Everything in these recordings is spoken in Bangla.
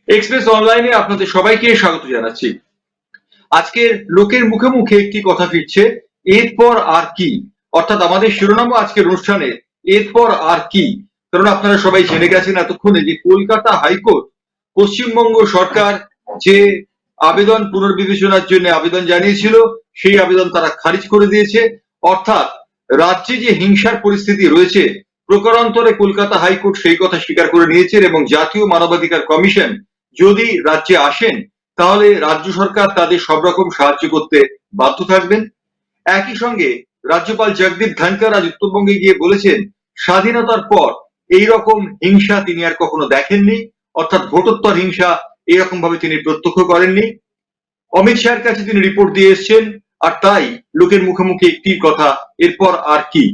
এক্সপ্রেস অনলাইনে আপনাদের সবাইকে স্বাগত জানাচ্ছি। আজকের লোকের মুখে মুখে একটি কথা ফিরছে, এরপর আর কি। অর্থাৎ আমাদের শিরোনাম আজকের অনুষ্ঠানে এরপর আর কি। কারণ আপনারা সবাই জেনে গেছেন এতক্ষণে যে কলকাতা হাইকোর্ট পশ্চিমবঙ্গ সরকার যে আবেদন পুনর্বিবেচনার জন্য আবেদন জানিয়েছিল সেই আবেদন তারা খারিজ করে দিয়েছে। অর্থাৎ রাজ্যে যে হিংসার পরিস্থিতি রয়েছে প্রকারান্তরে কলকাতা হাইকোর্ট সেই কথা স্বীকার করে নিয়েছেন এবং জাতীয় মানবাধিকার কমিশন যদি রাজ্যে আসেন তাহলে রাজ্য সরকার তাদের সব রকম সাহায্য করতে বাধ্য থাকবেন। একই সঙ্গে রাজ্যপাল জগদীপ ধনকর আজ উত্তরবঙ্গে গিয়ে বলেছেন স্বাধীনতার পর এই রকম হিংসা তিনি আর কখনো দেখেননি, অর্থাৎ ভোটোত্তর হিংসা এরকম ভাবে তিনি প্রত্যক্ষ করেননি। অমিত শাহের কাছে তিনি রিপোর্ট দিয়ে এসছেন, আর তাই লোকের মুখে মুখে একটি কথা, এরপর আর কি।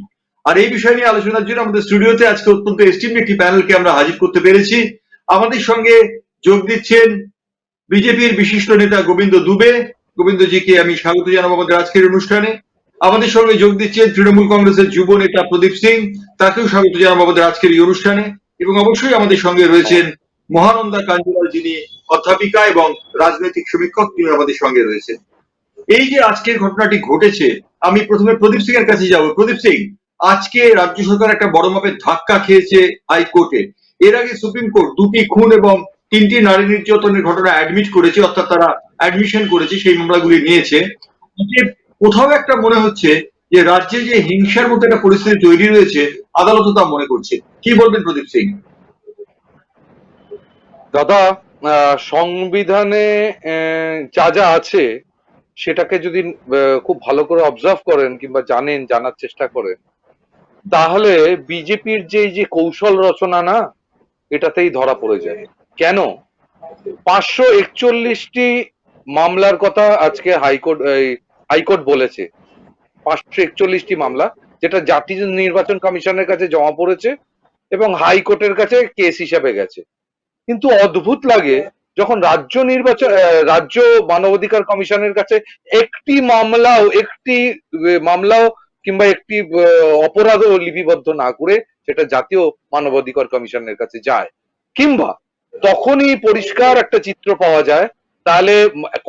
আর এই বিষয় নিয়ে আলোচনার জন্য আমাদের স্টুডিওতে আজকে অত্যন্ত এস্টিমড একটি প্যানেলকে আমরা হাজির করতে পেরেছি। আমাদের সঙ্গে যোগ দিচ্ছেন বিজেপির বিশিষ্ট নেতা গোবিন্দ দুবে। গোবিন্দজিকে আমি স্বাগত জানাবো আমাদের আজকের অনুষ্ঠানে। আমাদের সঙ্গে যোগ দিচ্ছেন তৃণমূল কংগ্রেসের যুব নেতা প্রদীপ সিং, তাকেও স্বাগত জানাবো আমাদের আজকের এই অনুষ্ঠানে। এবং অবশ্যই আমাদের সঙ্গে রয়েছেন মহানন্দা কাঞ্জিলাল, যিনি অধ্যাপিকা এবং রাজনৈতিক সমীক্ষক, তিনি আমাদের সঙ্গে রয়েছেন। এই যে আজকের ঘটনাটি ঘটেছে, আমি প্রথমে প্রদীপ সিং এর কাছে যাব। প্রদীপ সিং, আজকে রাজ্য সরকার একটা বড় মাপের ধাক্কা খেয়েছে হাইকোর্টে। এর আগে সুপ্রিম কোর্ট দুটি খুন এবং তিনটি নারী নির্যাতনের ঘটনা অ্যাডমিট করেছে, অর্থাৎ তারা অ্যাডমিশন করেছে, সেই মামলাগুলি নিয়েছে। কোথাও একটা মনে হচ্ছে যে রাজ্যে যে হিংসার মতো একটা পরিস্থিতি তৈরি রয়েছে, আদালত তা মনে করছে। কি বলবেন প্রদীপ সিং? দাদা, সংবিধানে যা যা আছে সেটাকে যদি খুব ভালো করে অবজার্ভ করেন কিংবা জানার চেষ্টা করেন, তাহলে বিজেপির যে কৌশল রচনা না, এটাতেই ধরা পড়ে যায়। কেন? 541টি মামলার কথা আজকে হাইকোর্ট বলেছে। 541টি মামলা, যেটা জাতীয় নির্বাচন কমিশনের কাছে জমা পড়েছে এবং হাইকোর্টের কাছে কেস হিসেবে গেছে। কিন্তু অদ্ভুত লাগে যখন রাজ্য মানবাধিকার কমিশনের কাছে একটি মামলাও কিংবা একটি অপরাধও লিপিবদ্ধ না করে সেটা জাতীয় মানবাধিকার কমিশনের কাছে যায়, কিংবা তখনই পরিষ্কার একটা চিত্র পাওয়া যায় তাহলে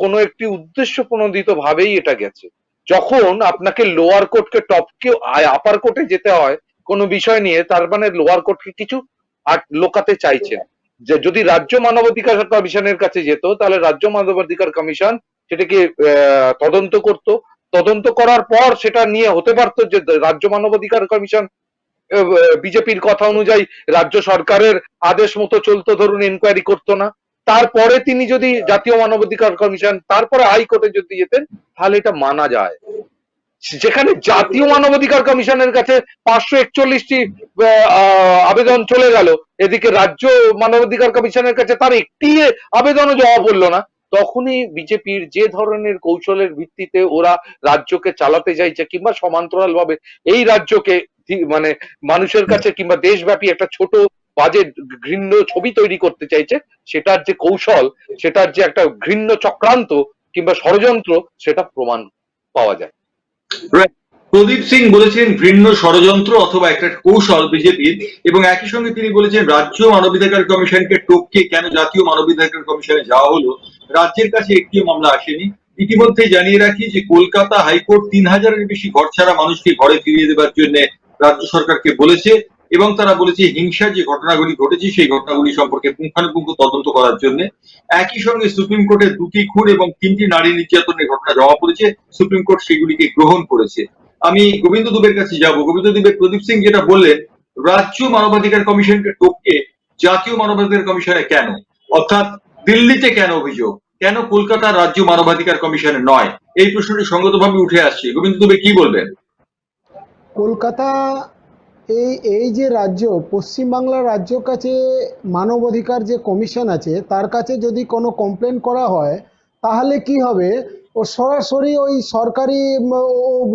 কোনো একটি উদ্দেশ্য প্রণোদিত ভাবেই এটা গেছে। যখন আপনাকে লোয়ার কোর্টকে টপকে আপার কোর্টে যেতে হয় কোনো বিষয় নিয়ে, তার মানে লোয়ার কোর্টকে কিছু আর লোকাতে চাইছেন। যে যদি রাজ্য মানবাধিকার কমিশনের কাছে যেত তাহলে রাজ্য মানবাধিকার কমিশন সেটাকে তদন্ত করত। তদন্ত করার পর সেটা নিয়ে হতে পারতো যে রাজ্য মানবাধিকার কমিশন বিজেপির কথা অনুযায়ী রাজ্য সরকারের আদেশ মতো চলতো, ধরুন এনকোয়ারি করতো না। তারপরে তিনি যদি জাতীয় মানবাধিকার কমিশন, তারপরে হাইকোর্টে যদি যেতেন, তাহলে এটা মানা যায়। যেখানে জাতীয় মানবাধিকার কমিশনের কাছে 541টি আবেদন চলে গেল, এদিকে রাজ্য মানবাধিকার কমিশনের কাছে তার একটি আবেদনও জমা পড়লো না, তখনই বিজেপির যে ধরনের কৌশলের ভিত্তিতে ওরা রাজ্যকে চালাতে চাইছে কিংবা সমান্তরাল ভাবে এই রাজ্যকে মানে মানুষের কাছে কিংবা দেশব্যাপী একটা ছোট বাজে ঘৃণ্য ছবি তৈরি করতে চাইছে, সেটার যে কৌশল, সেটার যে একটা ঘৃণ্য চক্রান্ত কিংবা ষড়যন্ত্র, সেটা প্রমাণ পাওয়া যায়। প্রদীপ সিং বলেছেন ঘৃণ্য ষড়যন্ত্র অথবা একটা কৌশল বিজেপির, এবং একই সঙ্গে তিনি বলেছেন রাজ্য মানবাধিকার কমিশনকে টপকে কেন জাতীয় মানবাধিকার কমিশনে যাওয়া হলো, রাজ্যের কাছে একটিও মামলা আসেনি। ইতিমধ্যে জানিয়ে রাখি যে কলকাতা হাইকোর্ট 3000-এর বেশি ঘর ছাড়া মানুষকে ঘরে ফিরিয়ে দেওয়ার জন্য রাজ্য সরকারকে বলেছে, এবং তারা বলেছে হিংসার যে ঘটনাগুলি ঘটেছে সেই ঘটনাগুলি সম্পর্কে পুঙ্খানুপুঙ্খ তদন্ত করার জন্য। একই সঙ্গে সুপ্রিম কোর্টের দুটি খুন এবং তিনটি নারী নির্যাতনের ঘটনা জমা পড়েছে, সুপ্রিম কোর্ট সেগুলিকে গ্রহণ করেছে। আমি গোবিন্দ দুবের কাছে যাব। গোবিন্দ দুবে, প্রদীপ সিং যেটা বললেন, রাজ্য মানবাধিকার কমিশনকে টপকে জাতীয় মানবাধিকার কমিশনে কেন, অর্থাৎ দিল্লিতে কেন অভিযোগ, কেন কলকাতার রাজ্য মানবাধিকার কমিশনে নয়, এই প্রশ্নটি সঙ্গতভাবে উঠে আসছে। গোবিন্দ দুবে কি বলবেন? কলকাতা এই এই যে রাজ্য, পশ্চিমবাংলার রাজ্য কাছে মানবাধিকার যে কমিশন আছে তার কাছে যদি কোনো কমপ্লেন করা হয় তাহলে কি হবে, ও সরাসরি ওই সরকারি ও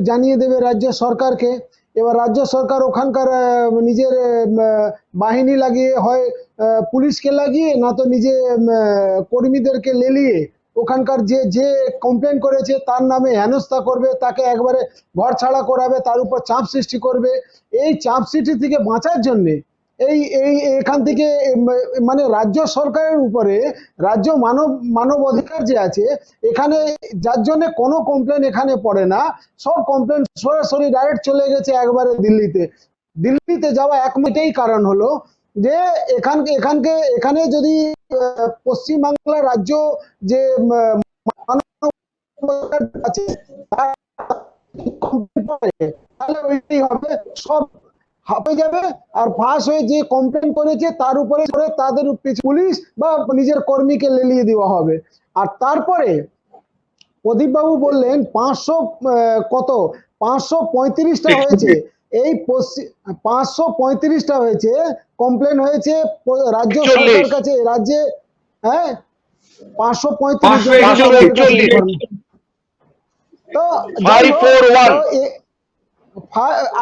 জানিয়ে দেবে রাজ্য সরকারকে। এবার রাজ্য সরকার ওখানকার নিজের বাহিনী লাগিয়ে, হয় পুলিশকে লাগিয়ে, না তো নিজে কর্মীদেরকে লেলিয়ে ওখানকার যে যে কমপ্লেন করেছে তার নামে হেনস্থা করবে, তাকে একবারে ঘর ছাড়া করাবে, তার উপর চাপ সৃষ্টি করবে। এই চাপ সৃষ্টি থেকে বাঁচার জন্যে এই এই এখান থেকে মানে রাজ্য সরকারের উপরে রাজ্য মানব অধিকার যে আছে এখানে, যার জন্য কোনো কমপ্লেন এখানে পড়ে না, সব কমপ্লেন সরাসরি ডাইরেক্ট চলে গেছে একবারে দিল্লিতে। দিল্লিতে যাওয়া একমাত্রই কারণ হলো যে এখানে যদি পশ্চিমবাংলা রাজ্য যে মানব অধিকার আছে তার complaint পড়ে, তাহলে ওইটাই হবে, সব হাঁপে যাবে। আর ফাঁস হয়ে যে কমপ্লেন করেছে তার উপরে তাদের পুলিশ বা নিজের কর্মীকে লেলিয়ে দেওয়া হবে। আর তারপরে প্রদীপ বাবু বললেন 500 কত 535টা হয়েছে, এই 535টা হয়েছে, কমপ্লেন হয়েছে রাজ্য সরকার কাছে, রাজ্যে, হ্যাঁ 535 তো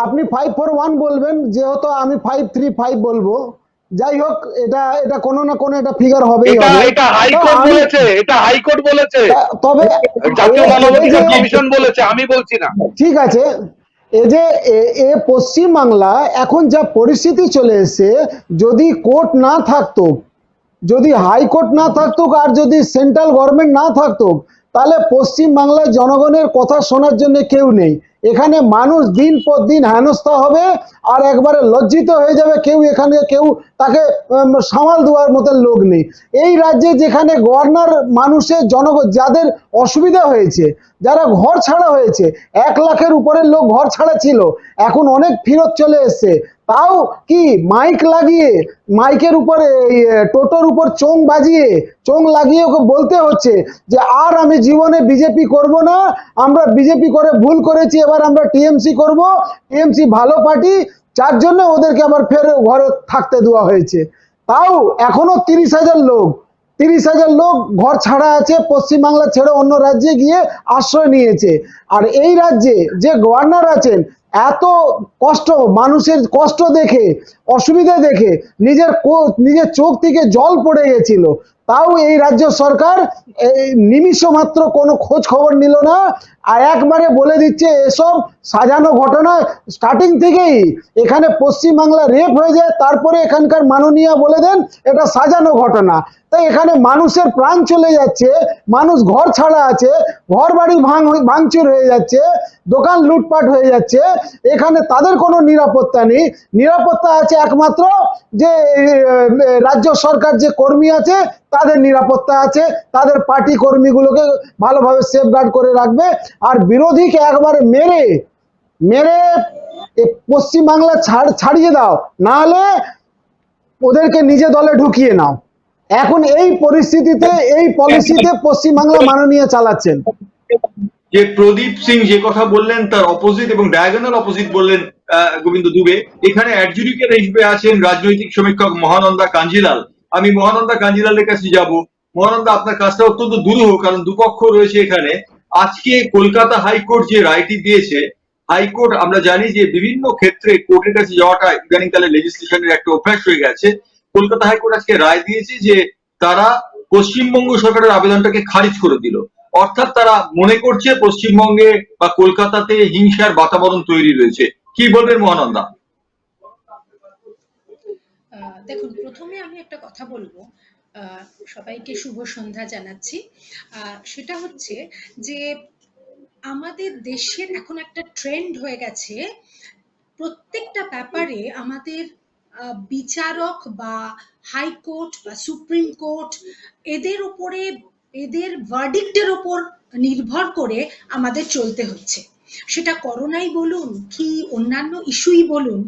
আপনি 541 বলবেন, যেহেতু আমি 535 বলবো, যাই হোক এটা এটা কোনো না কোনো একটা ফিগার হবেই হবে। এটা হাইকোর্ট বলেছে, এটা হাইকোর্ট বলেছে, তবে জাতীয় মানবাধিকার কমিশন বলেছে, আমি বলছি না। ঠিক আছে, এই যে পশ্চিমবাংলা এখন যা পরিস্থিতি চলে এসেছে, যদি কোর্ট না থাকতো, যদি হাইকোর্ট না থাকতো, আর যদি সেন্ট্রাল গভর্নমেন্ট না থাকতো, তাহলে পশ্চিমবাংলার জনগণের কথা শোনার জন্য কেউ নেই। এখানে মানুষ দিন পর দিন হেনস্থা হবে আর একবারে লজ্জিত হয়ে যাবে, এখানে কেউ তাকে সামাল দেওয়ার মতো লোক নেই। এই রাজ্যে যেখানে গভর্নর মানুষের যাদের অসুবিধা হয়েছে, যারা ঘর ছাড়া হয়েছে, 1 লাখের উপরে লোক ঘর ছাড়া ছিল, এখন অনেক ফেরত চলে এসছে, তাও কি মাইক লাগিয়ে, মাইকের উপরে টোটোর উপর চোং লাগিয়ে ওকে বলতে হচ্ছে যে আর আমি জীবনে বিজেপি করব না, আমরা বিজেপি করে ভুল করেছি, এবার আমরা টিএমসি করব, টিএমসি ভালো পার্টি, যার জন্য ওদেরকে আবার ফের ঘরে থাকতে দেওয়া হয়েছে। তাও এখনো 30,000 লোক ঘর ছাড়া আছে, পশ্চিমবাংলা ছেড়ে অন্য রাজ্যে গিয়ে আশ্রয় নিয়েছে। আর এই রাজ্যে যে গভর্নর আছেন, এত কষ্ট, মানুষের কষ্ট দেখে, অসুবিধা দেখে নিজের চোখ থেকে জল পড়ে গেছিল, তাও এই রাজ্য সরকার এই নিমিষ মাত্র কোনো খোঁজ খবর নিল না, আর একবারে বলে দিচ্ছে এসব সাজানো ঘটনা। স্টার্টিং থেকেই এখানে পশ্চিমবাংলা রেপ হয়ে যায়, তারপরে এখানকার মাননীয় বলে দেন এটা সাজানো ঘটনা। তাই এখানে মানুষের প্রাণ চলে যাচ্ছে, মানুষ ঘর ছাড়া আছে, ঘর বাড়ি ভাঙচুর হয়ে যাচ্ছে, দোকান লুটপাট হয়ে যাচ্ছে, এখানে তাদের কোনো নিরাপত্তা নেই। নিরাপত্তা আছে একমাত্র যে রাজ্য সরকার যে কর্মী আছে তাদের নিরাপত্তা আছে, তাদের পার্টি কর্মীগুলোকে ভালোভাবে সেফগার্ড করে রাখবে। আর বিরোধীকে একবারে মেরে মেরে পশ্চিমবাংলা ছাড়িয়ে দাও, না হলে ওদেরকে নিজে দলে ঢুকিয়ে নাও। এখন এই পরিস্থিতিতে, এই পলিসিতে পশ্চিমবাংলা মাননীয় চালাচ্ছেন। যে প্রদীপ সিং যে কথা বললেন তার অপোজিট এবং ডায়াগোনাল অপোজিট বললেন গোবিন্দ দুবে। এখানে অ্যাডজুডিকেটর হিসেবে আছেন রাজনৈতিক সমীক্ষক মহানন্দা কাঞ্জিলাল। আমি মহানন্দা কাঞ্জিলালের কাছে যাব। মহানন্দা, আপনার কাজটা অত্যন্ত দুরূহ, কারণ দুপক্ষ রয়েছে এখানে। আজকে কলকাতা হাইকোর্ট যে রায়টি দিয়েছে, হাইকোর্ট আমরা জানি যে বিভিন্ন ক্ষেত্রে কোর্টের কাছে যাওয়াটা ইদানিংকালে লেজিসলেশনের একটা অভ্যাস হয়ে গেছে। কলকাতা হাইকোর্ট আজকে রায় দিয়েছে যে তারা পশ্চিমবঙ্গ সরকারের আবেদনটাকে খারিজ করে দিল। অর্থাৎ তারা মনে করছে পশ্চিমবঙ্গে বা কলকাতাতে হিংসার বাতাবরণ তৈরি রয়েছে। কি বলবেন মহানন্দা? দেখুন, প্রথমে আমি একটা কথা বলবো, সবাইকে শুভ সন্ধ্যা জানাচ্ছি। সেটা হচ্ছে যে আমাদের দেশের এখন একটা ট্রেন্ড হয়ে গেছে, প্রত্যেকটা ব্যাপারে আমাদের বিচারক বা হাইকোর্ট বা সুপ্রিম কোর্ট এদের উপরে, এদের ভার্ডিক্টের উপর নির্ভর করে আমাদের চলতে হচ্ছে। সেটা করোনাই বলুন কি অন্যান্য ইস্যুই বলুন,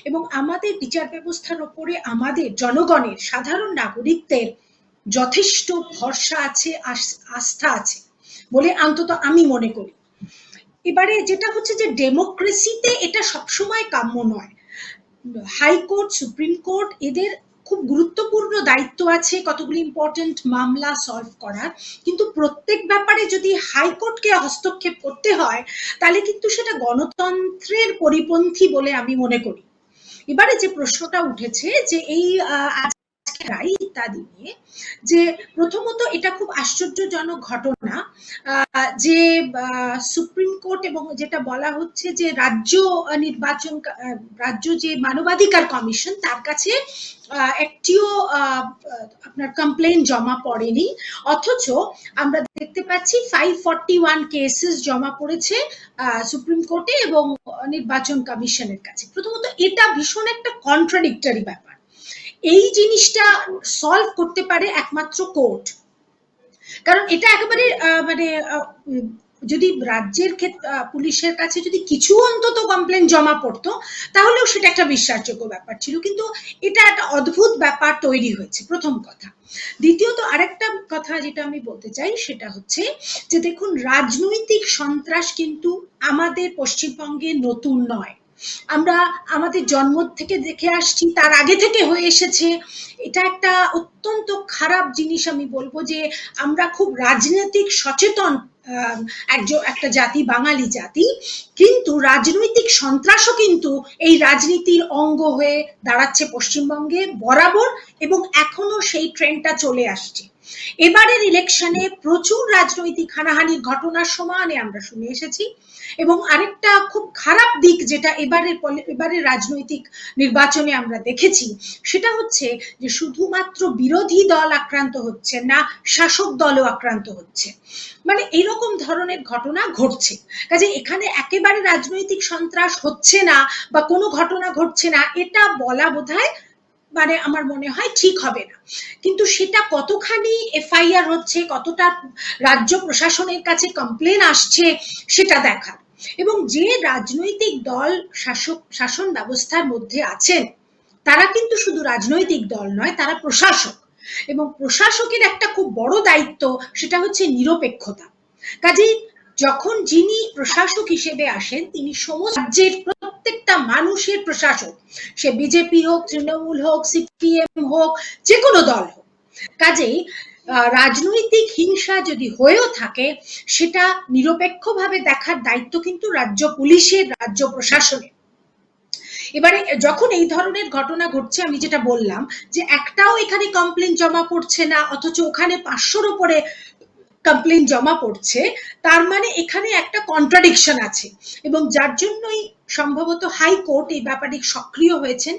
এবং আমাদের বিচার ব্যবস্থার উপরে আমাদের জনগণের, সাধারণ নাগরিকদের যথেষ্ট ভরসা আছে, আস্থা আছে বলে অন্তত আমি মনে করি। এবারে যেটা হচ্ছে যে ডেমোক্রেসিতে এটা সবসময় কাম্য নয়। হাইকোর্ট, সুপ্রিম কোর্ট এদের খুব গুরুত্বপূর্ণ দায়িত্ব আছে কতগুলি ইম্পর্টেন্ট মামলা সলভ করার, কিন্তু প্রত্যেক ব্যাপারে যদি হাইকোর্টকে হস্তক্ষেপ করতে হয় তাহলে কিন্তু সেটা গণতন্ত্রের পরিপন্থী বলে আমি মনে করি। এবারে যে প্রশ্নটা উঠেছে যে এই আজকে রায় ইত্যাদি নিয়ে, যে প্রথমত এটা খুব আশ্চর্যজনক ঘটনা যে সুপ্রিম কোর্ট এবং যেটা বলা হচ্ছে যে রাজ্য যে মানবাধিকার কমিশন তার কাছে একটিও আপনার কমপ্লেন জমা পড়েনি, অথচ আমরা দেখতে পাচ্ছি 541 কেসেস জমা পড়েছে সুপ্রিম কোর্টে এবং নির্বাচন কমিশনের কাছে। প্রথমত এটা ভীষণ একটা কন্ট্রাডিক্টরি ব্যাপার। এই জিনিসটা সলভ করতে পারে একমাত্র কোর্ট, কারণ এটা একেবারে মানে যদি রাজ্যের পুলিশের কাছে যদি কিছু অন্তত কমপ্লেন জমা পড়তো তাহলেও সেটা একটা বিশ্বাসযোগ্য ব্যাপার ছিল, কিন্তু এটা একটা অদ্ভুত ব্যাপার তৈরি হয়েছে, প্রথম কথা। দ্বিতীয়ত আরেকটা কথা যেটা আমি বলতে চাই সেটা হচ্ছে যে দেখুন, রাজনৈতিক সন্ত্রাস কিন্তু আমাদের পশ্চিমবঙ্গে নতুন নয়, আমরা আমাদের জন্ম থেকে দেখে আসছি, তার আগে থেকে হয়ে এসেছে। এটা একটা অত্যন্ত খারাপ জিনিস আমি বলবো যে আমরা খুব রাজনৈতিক সচেতন একটা জাতি, বাঙালি জাতি, কিন্তু রাজনৈতিক সন্ত্রাসও কিন্তু এই রাজনীতির অঙ্গ হয়ে দাঁড়াচ্ছে পশ্চিমবঙ্গে বরাবর, এবং এখনো সেই ট্রেন্ডটা চলে আসছে। এবারের ইলেকশনে প্রচুর রাজনৈতিক হানাহানির ঘটনার সমানে আমরা শুনে এসেছি, এবং আরেকটা খুব খারাপ দিক যেটা এবারের রাজনৈতিক নির্বাচনে আমরা দেখেছি সেটা হচ্ছে যে শুধুমাত্র বিরোধী দল আক্রান্ত হচ্ছে না, শাসক দলও আক্রান্ত হচ্ছে, মানে এরকম ধরনের ঘটনা ঘটছে। কাজে এখানে একেবারে রাজনৈতিক সন্ত্রাস হচ্ছে না বা কোনো ঘটনা ঘটছে না এটা বলা বোধহয় মানে আমার মনে হয় ঠিক হবে না, কিন্তু সেটা কতখানি এফআইআর হচ্ছে, কতটা রাজ্য প্রশাসনের কাছে কমপ্লেন আসছে সেটা দেখার। এবং যে রাজনৈতিক দল শাসন ব্যবস্থার মধ্যে আছেন তারা কিন্তু শুধু রাজনৈতিক দল নয়, তারা প্রশাসক, এবং প্রশাসকের একটা খুব বড় দায়িত্ব সেটা হচ্ছে নিরপেক্ষতা। কাজেই যখন যিনি প্রশাসক হিসেবে আসেন তিনি সমস্ত রাজ্যের প্রত্যেকটা মানুষের প্রশাসক, সে বিজেপি হোক, তৃণমূল হোক, সিপিএম হোক, যে কোনো দল হোক। কাজেই রাজনৈতিক হিংসা যদি হয়েও থাকে সেটা নিরপেক্ষভাবে দেখার দায়িত্ব কিন্তু রাজ্য পুলিশের, রাজ্য প্রশাসনের। এবারে যখন এই ধরনের ঘটনা ঘটছে, আমি যেটা বললাম যে একটাও এখানে কমপ্লেন জমা পড়ছে না, অথচ ওখানে 500-র উপরে কমপ্লেন জমা পড়ছে, তার মানে এখানে একটা কন্ট্রাডিকশন আছে, এবং যার জন্যই সম্ভবত হাইকোর্ট এই ব্যাপারে সক্রিয় হয়েছেন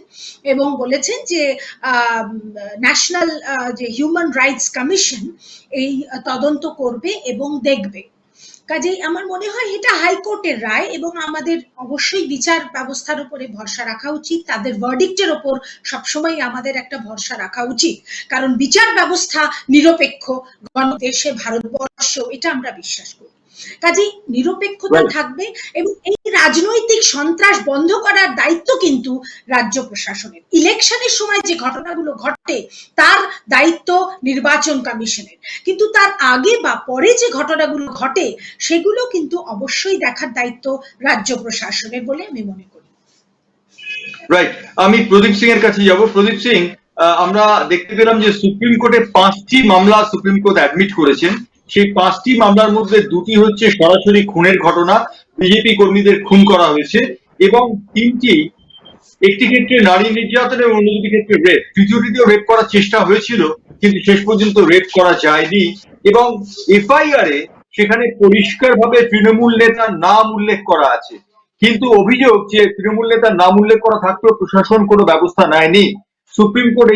এবং বলেছেন যে ন্যাশনাল যে হিউম্যান রাইটস কমিশন এই তদন্ত করবে এবং দেখবে। কাজেই আমার মনে হয় এটা হাইকোর্টের রায়, এবং আমাদের অবশ্যই বিচার ব্যবস্থার উপরে ভরসা রাখা উচিত, তাদের ভার্ডিক্টের ওপর সবসময় আমাদের একটা ভরসা রাখা উচিত, কারণ বিচার ব্যবস্থা নিরপেক্ষ গণদেশে ভারতবর্ষ এটা আমরা বিশ্বাস করি। কাজেই নিরপেক্ষতা থাকবে, এবং এই রাজনৈতিক সন্ত্রাস বন্ধ করার দায়িত্ব কিন্তু রাজ্য প্রশাসনের। ইলেকশনের সময় যে ঘটনাগুলো ঘটে তার দায়িত্ব নির্বাচন কমিশনের, কিন্তু তার আগে বা পরে যে ঘটনাগুলো ঘটে সেগুলো কিন্তু অবশ্যই দেখার দায়িত্ব রাজ্য প্রশাসনের বলে আমি মনে করি। রাইট, আমি প্রদীপ সিং এর কাছে যাব। প্রদীপ সিং, আমরা দেখতে পেলাম যে সুপ্রিম কোর্টে 5টি মামলা সুপ্রিম কোর্ট অ্যাডমিট করেছেন। সেই 5টি মামলার মধ্যে 2টি হচ্ছে সরাসরি খুনের ঘটনা, বিজেপি কর্মীদের খুন করা হয়েছে, এবং 3টি, একটি ক্ষেত্রে নারী নির্যাতন এবং অন্য দুটি ক্ষেত্রে রেপ। তৃতীয়টিতেও রেপ করার চেষ্টা হয়েছিল কিন্তু শেষ পর্যন্ত রেপ করা যায়নি, এবং এফআইআর এ সেখানে পরিষ্কারভাবে তৃণমূল নেতার নাম উল্লেখ করা আছে, কিন্তু অভিযোগ যে তৃণমূল নেতার নাম উল্লেখ করা থাকলেও প্রশাসন কোনো ব্যবস্থা নেয়নি। সুপ্রিম কোর্ট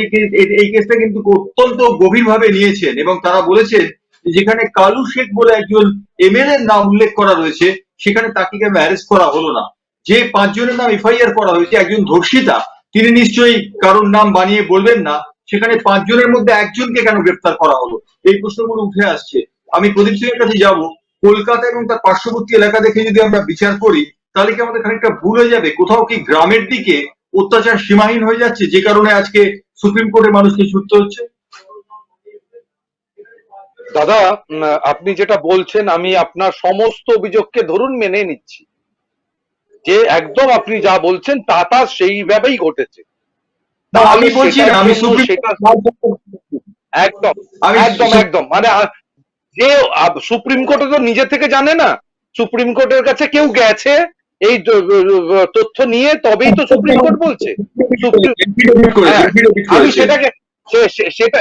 এই কেসটা কিন্তু অত্যন্ত গভীরভাবে নিয়েছেন, এবং তারা বলেছেন যেখানে কালু শেখ বলে একজন এমএলএ এর নাম উল্লেখ করা রয়েছে সেখানে তাকে কেন অ্যারেস্ট করা হলো না। যে 5 জনের নাম এফআইআর করা হয়েছে, একজন ধর্ষিতা, তিনি নিশ্চয়ই কারোর নাম বানিয়ে বলবেন না, সেখানে 5 জনের মধ্যে একজনকে কেন গ্রেফতার করা হলো, এই প্রশ্নগুলো উঠে আসছে। আমি প্রদীপ সিং এর কাছে যাব। কলকাতা এবং তার পার্শ্ববর্তী এলাকা দেখে যদি আমরা বিচার করি তাহলে কি আমাদের খানিকটা ভুল হয়ে যাবে? কোথাও কি গ্রামের দিকে অত্যাচার সীমাহীন হয়ে যাচ্ছে যে কারণে আজকে সুপ্রিম কোর্টে মানুষকে ছুটতে হচ্ছে? দাদা, আপনি যেটা বলছেন আমি আপনার সমস্ত অভিযোগকে ধরুন মেনে নিচ্ছি, যে একদম আপনি যা বলছেন তা সেইভাবেই ঘটেছে। আমি বলছি না আমি সুপ্রিম একদম একদম একদম মানে যে সুপ্রিম কোর্টে তো নিজে থেকে জানে না, সুপ্রিম কোর্টের কাছে কেউ গেছে এই তথ্য নিয়ে, তবেই তো সুপ্রিম কোর্ট বলছে। আমি সেটাকে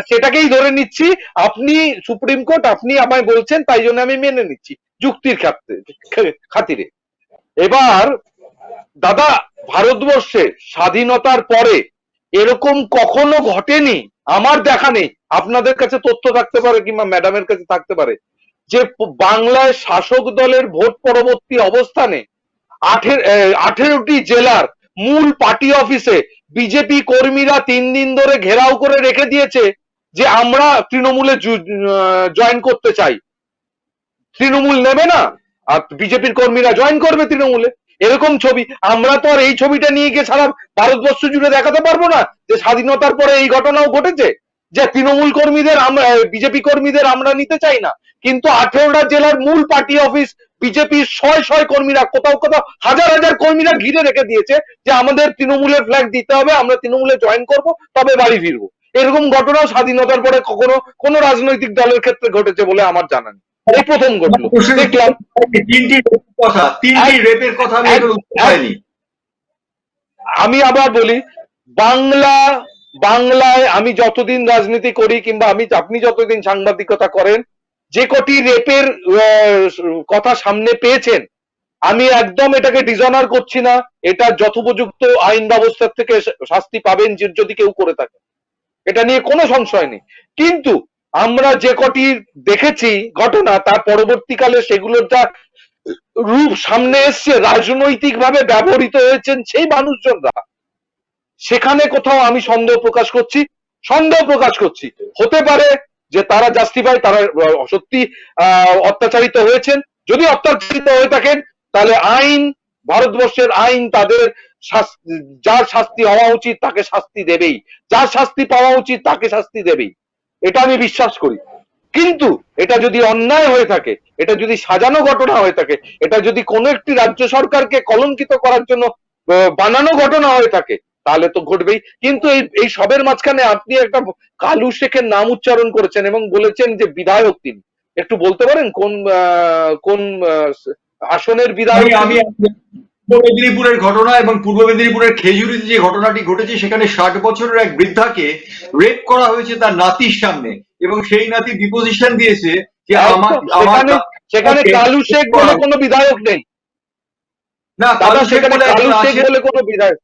সেটাকেই ধরে নিচ্ছি। আপনি সুপ্রিম কোর্ট, আপনি আমায় বলছেন, তাই জন্য আমি মেনে নিচ্ছি যুক্তির খাতিরে। এবার দাদা, ভারতবর্ষে স্বাধীনতার পরে এরকম কখনো ঘটেনি, আমার দেখা নেই, আপনাদের কাছে তথ্য থাকতে পারে কিংবা ম্যাডামের কাছে থাকতে পারে, যে বাংলায় শাসক দলের ভোট পরবর্তী অবস্থানে 18টি জেলার মূল পার্টি অফিসে বিজেপি কর্মীরা 3 দিন ধরে ঘেরাও করে রেখে দিয়েছে যে আমরা তৃণমূলে জয়েন করতে চাই। তৃণমূল নেবে না, আর বিজেপির কর্মীরা জয়েন করবে তৃণমূলে, এরকম ছবি। আমরা তো আর এই ছবিটা নিয়ে গিয়ে সারা ভারতবর্ষ জুড়ে দেখাতে পারবো না যে স্বাধীনতার পরে এই ঘটনাও ঘটেছে, যে তৃণমূল কর্মীদের, আমরা বিজেপি কর্মীদের আমরা নিতে চাই না। কিন্তু 18টা জেলার মূল পার্টি অফিস বিজেপির শয় কর্মীরা, কোথাও কোথাও হাজার কর্মীরা ঘিরে রেখে দিয়েছে যে আমাদের তৃণমূলের ফ্ল্যাগ দিতে হবে, আমরা তৃণমূলে জয়েন করব, তবে বাড়ি ফিরবো। এরকম ঘটনাও স্বাধীনতার পরে কখনো কোনো রাজনৈতিক দলের ক্ষেত্রে ঘটেছে বলে আমার জানা নেই। এই প্রথম ঘটলো দেখলাম। 3টি রেপের কথা আমি এখনো উত্তর পাইনি। আমি আবার বলি, বাংলায় আমি যতদিন রাজনীতি করি কিংবা আপনি যতদিন সাংবাদিকতা করেন, যে কটি রেপের কথা সামনে পেয়েছেন, আমি একদম এটাকে ডিসঅনার করছি না। এটা যথোপযুক্ত আইন ব্যবস্থার থেকে শাস্তি পাবেন যদি কেউ করে থাকে, এটা নিয়ে কোনো সংশয় নেই। কিন্তু আমরা যে কটি দেখেছি ঘটনা, তার পরবর্তীকালে সেগুলোর যা রূপ সামনে এসছে, রাজনৈতিক ভাবে ব্যবহৃত হয়েছেন সেই মানুষজনরা, সেখানে কোথাও আমি সন্দেহ প্রকাশ করছি। হতে পারে যে তারা জাস্টিফাই, তারা সত্যি অত্যাচারিত হয়েছেন। যদি অত্যাচারিত হয়ে থাকেন, তাহলে আইন, ভারতবর্ষের আইন তাদের যার শাস্তি হওয়া উচিত তাকে শাস্তি দেবেই, যার শাস্তি পাওয়া উচিত তাকে শাস্তি দেবেই, এটা আমি বিশ্বাস করি। কিন্তু এটা যদি অন্যায় হয়ে থাকে, এটা যদি সাজানো ঘটনা হয়ে থাকে, এটা যদি কোনো একটি রাজ্য সরকারকে কলঙ্কিত করার জন্য বানানো ঘটনা হয়ে থাকে, তাহলে তো ঘটবেই। কিন্তু এই সবের মাঝখানে আপনি একটা কালু শেখের নাম উচ্চারণ করেছেন এবং বলেছেন যে বিধায়ক তিনি। একটু বলতে পারেন কোন আসনের বিধায়ক? আমি পূর্ব মেদিনীপুরের ঘটনা এবং পূর্ব মেদিনীপুরের খেজুরিতে যে ঘটনাটি ঘটেছে, সেখানে 60 বছরের এক বৃদ্ধাকে রেপ করা হয়েছে তার নাতির সামনে, এবং সেই নাতি ডিপোজিশন দিয়েছে যে সেখানে কালু শেখ বলে কোনো বিধায়ক নেই। না, কালু শেখ বলে কোনো বিধায়ক,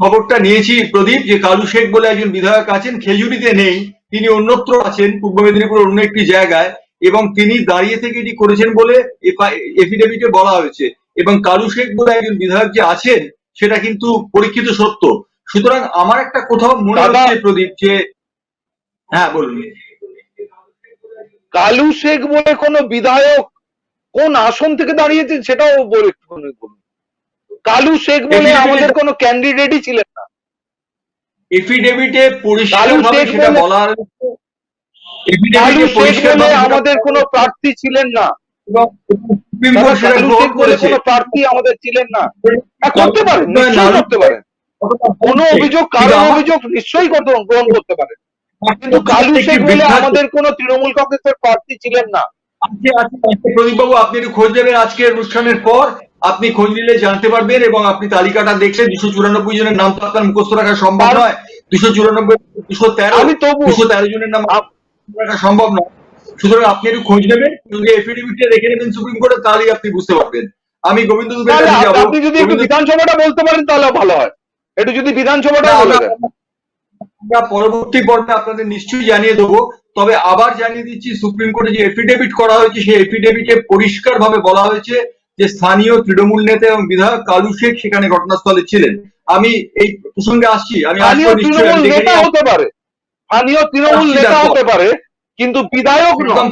খবরটা নিয়েছি প্রদীপ, যে কালু শেখ বলে একজন বিধায়ক আছেন, খেজুরিতে নেই, তিনি অন্যত্র আছেন পূর্ব মেদিনীপুরের অন্য একটি জায়গায়, এবং তিনি দাঁড়িয়ে থেকে এটি করেছেন বলে এফিডেভিটে বলা হয়েছে। এবং কালু শেখ বলে একজন বিধায়ক যে আছেন, সেটা কিন্তু পরীক্ষিত সত্য। সুতরাং আমার একটা কোথাও মনে হচ্ছে প্রদীপ যে, হ্যাঁ বলুন। কালু শেখ বলে কোনো বিধায়ক কোন আসন থেকে দাঁড়িয়েছেন সেটাও বলুন। কালু শেখ বলে আমাদের কোনো ক্যান্ডিডেটই ছিলেন না। এফিডেভিটে পরিষ্কারভাবে সেটা বলা হয়েছে, কালু শেখ বলে আমাদের কোনো প্রার্থী ছিলেন না, কালু শেখ বলে কোনো প্রার্থী আমাদের ছিলেন না। করতে পারেন, নিশ্চয়ই করতে পারেন, কোনো অভিযোগ, কারণ অভিযোগ নিশ্চয়ই গ্রহণ করতে পারেন, কিন্তু কালু শেখ বলে আমাদের কোনো তৃণমূল কংগ্রেসের প্রার্থী ছিলেন না। প্রদীপ বাবু, আপনি একটু খোঁজ নেবেন আজকের অনুষ্ঠানের পর, আপনি খোঁজ নিলে জানতে পারবেন, এবং আপনি তালিকাটা দেখলে 294 জনের নাম তো আপনার মুখস্থ রাখা সম্ভব নয়। 294, 213 জনের নাম রাখা সম্ভব নয়। সুতরাং আপনি একটু খোঁজ নেবেন, যদি এফিডেভিটটা রেখে নেবেন সুপ্রিম কোর্টে, তাহলেই আপনি বুঝতে পারবেন। আমি গোবিন্দ দুবের কাছে যাব। আপনি যদি একটু বিধানসভাটা বলতে পারেন তাহলে ভালো হয়, একটু যদি বিধানসভাটা বলে দেন। আমরা পরবর্তী পর্বে আপনাদের নিশ্চয়ই জানিয়ে দেবো। তবে আবার জানিয়ে দিচ্ছি, সুপ্রিম কোর্টে যে এফিডেভিট করা হয়েছে, সেই এফিডেভিটে পরিষ্কারভাবে বলা হয়েছে যে স্থানীয় তৃণমূল নেতা এবং বিধায়ক কালু শেখ সেখানে ঘটনাস্থলে ছিলেন। আমি এই প্রসঙ্গে আসছি, আমি হতে পারে, স্থানীয় তৃণমূল নেতা হতে পারে, কিন্তু বিধায়ক নয়।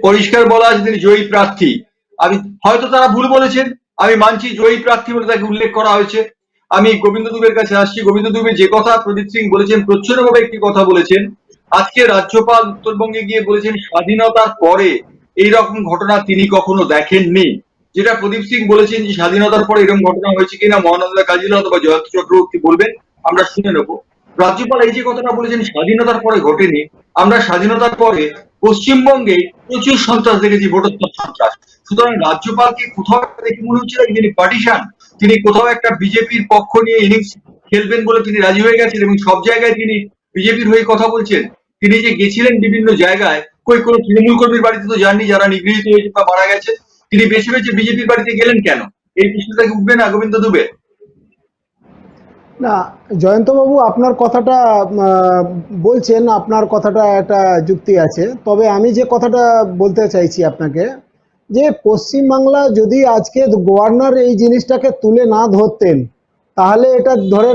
পরিষ্কার বলা আছে তিনি জয়ী প্রার্থী। আমি হয়তো তারা ভুল বলেছেন, আমি মানছি, জয়ী প্রার্থী বলে তাকে উল্লেখ করা হয়েছে। আমি গোবিন্দ দুবের কাছে আসছি। গোবিন্দ দুবে যে কথা প্রদীপ সিং বলেছেন, প্রচ্ছন্নভাবে একটি কথা বলেছেন। আজকে রাজ্যপাল উত্তরবঙ্গে গিয়ে বলেছেন স্বাধীনতার পরে এইরকম ঘটনা তিনি কখনো দেখেননি। যেটা প্রদীপ সিং বলেছেন যে স্বাধীনতার পরে এরকম ঘটনা হয়েছে কিনা মহানন্দা কাজিলা অথবা জয়ন্ত চক্রবর্তী বলবেন, আমরা শুনে নেব। রাজ্যপাল এই যে কথাটা বলেছেন স্বাধীনতার পরে ঘটেনি, আমরা স্বাধীনতার পরে পশ্চিমবঙ্গে প্রচুর সন্ত্রাস দেখেছি, ভোটার সন্ত্রাস। সুতরাং রাজ্যপালকে কোথাও দেখে মনে হচ্ছে তিনি পার্টিসান, তিনি কোথাও একটা বিজেপির পক্ষ নিয়ে ইনিংস খেলবেন বলে তিনি রাজি হয়ে গেছেন এবং সব জায়গায় তিনি বিজেপির হয়ে কথা বলছেন। তিনি যে গেছিলেন বিভিন্ন জায়গায়, কোনো তৃণমূল কর্মীর বাড়িতে তো যাননি যারা নিগৃহীত হয়েছে বা মারা গেছে। তিনি বেছে বেছে বিজেপির বাড়িতে গেলেন কেন? এই প্রশ্নটা কি উঠবে না গোবিন্দ দুবে? না, জয়ন্তবাবু আপনার কথাটা বলছেন, আপনার কথাটা একটা যুক্তি আছে, তবে আমি যে কথাটা বলতে চাইছি আপনাকে, যে পশ্চিমবাংলা যদি আজকে গভর্নর এই জিনিসটাকে তুলে না ধরতেন, তাহলে এটা ধরে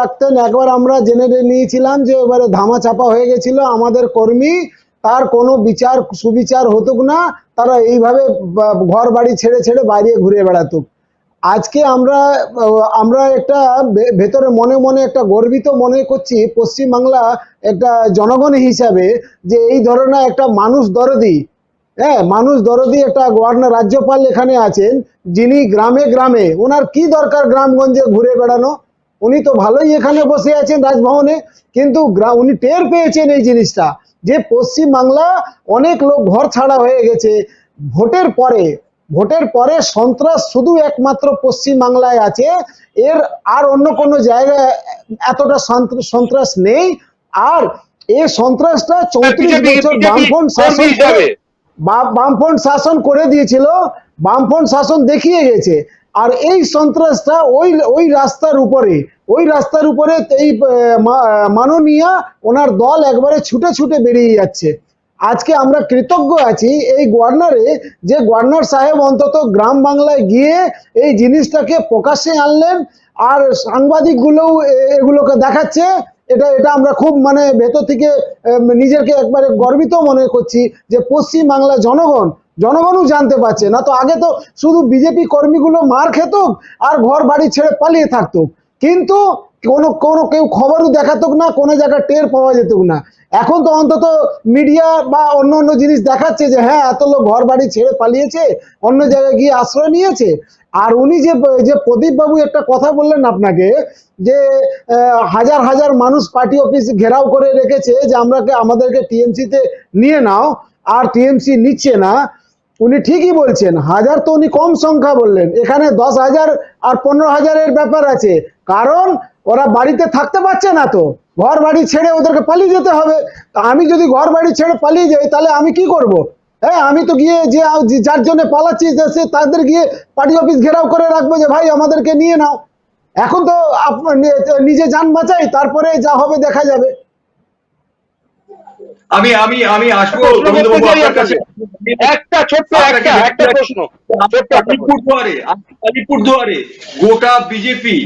রাখতেন। একবার আমরা জেনে নিয়েছিলাম যে এবারে ধামা চাপা হয়ে গেছিল আমাদের কর্মী, তার কোনো সুবিচার হতো না, তারা এইভাবে ঘর বাড়ি ছেড়ে ছেড়ে বাইরে ঘুরে বেড়াতো। আজকে আমরা একটা ভেতরে মনে মনে একটা গর্বিত মনে করছি পশ্চিমবাংলা একটা জনগণ হিসাবে, যে এই ধরনের একটা মানুষ দরদি একটা গভর্নর রাজ্যপাল এখানে আছেন, যিনি গ্রামে গ্রামে, ওনার কি দরকার গ্রামগঞ্জে ঘুরে বেড়ানো? উনি তো ভালোই এখানে বসে আছেন রাজভবনে, কিন্তু উনি টের পেয়েছেন এই জিনিসটা, যে পশ্চিমবাংলা অনেক লোক ঘর ছাড়া হয়ে গেছে। ভোটের পরে সন্ত্রাস শুধু একমাত্র পশ্চিমবাংলায় আছে, এর আর অন্য কোনো জায়গায় এতটা সন্ত্রাস নেই। আর এই সন্ত্রাসটা 34 বছর বামফ্রন্ট শাসন করে দিয়েছিল, বামফ্রন্ট শাসন দেখিয়ে গেছে। আর এই সন্ত্রাসটা ওই রাস্তার উপরে এই মাননীয়া ওনার দল একবারে ছুটে ছুটে বেরিয়ে যাচ্ছে। আজকে আমরা কৃতজ্ঞ আছি এই গভর্নরে, যে গভর্নর সাহেব অন্তত গ্রাম বাংলায় গিয়ে এই জিনিসটাকে প্রকাশ্যে আনলেন, আর সাংবাদিকগুলোও এগুলোকে দেখাচ্ছে। এটা আমরা খুব মানে ভেতর থেকে নিজেকে একবারে গর্বিত মনে করছি, যে পশ্চিম বাংলা জনগণও জানতে পারছে না। তো আগে তো শুধু বিজেপি কর্মীগুলো মার খেত আর ঘর বাড়ি ছেড়ে পালিয়ে থাকতো, কিন্তু কেউ খবরও দেখাতো না, কোনো জায়গায় টের পাওয়া যেত না। এখন তো অন্তত মিডিয়া বা অন্য জিনিস দেখাচ্ছে যে হ্যাঁ, এত লোক ঘর বাড়ি ছেড়ে পালিয়েছে, অন্য জায়গায় গিয়ে আশ্রয় নিয়েছে। আর উনি যে প্রদীপ বাবু একটা কথা বললেন আপনাকে, যে হাজার হাজার মানুষ পার্টি অফিস ঘেরাও করে রেখেছে, যে আমাদেরকে টিএমসি তে নিয়ে নাও, আর টিএমসি নিচ্ছে না। উনি ঠিকই বলছেন, হাজার তো উনি কম সংখ্যা বললেন, এখানে 10,000 আর 15,000-এর ব্যাপার আছে। কারণ ওরা বাড়িতে থাকতে পারছে না, তো ঘর বাড়ি ছেড়ে ওদেরকে পালিয়ে যেতে হবে। তা আমি যদি ঘর বাড়ি ছেড়ে পালিয়ে যাই, তাহলে আমি কি করব? হ্যাঁ, আমি তো গিয়ে যার জন্য পালাচ্ছি সে তাদের গিয়ে পার্টি অফিস ঘেরাও করে রাখবো, যে ভাই আমাদেরকে নিয়ে নাও। এখন তো নিজে যান বাঁচাই, তারপরে যা হবে দেখা যাবে। আমি আসবো গোবিন্দবাবু আপনার কাছে। একটা প্রশ্ন। আলিপুরদুয়ারে গোটা বিজেপি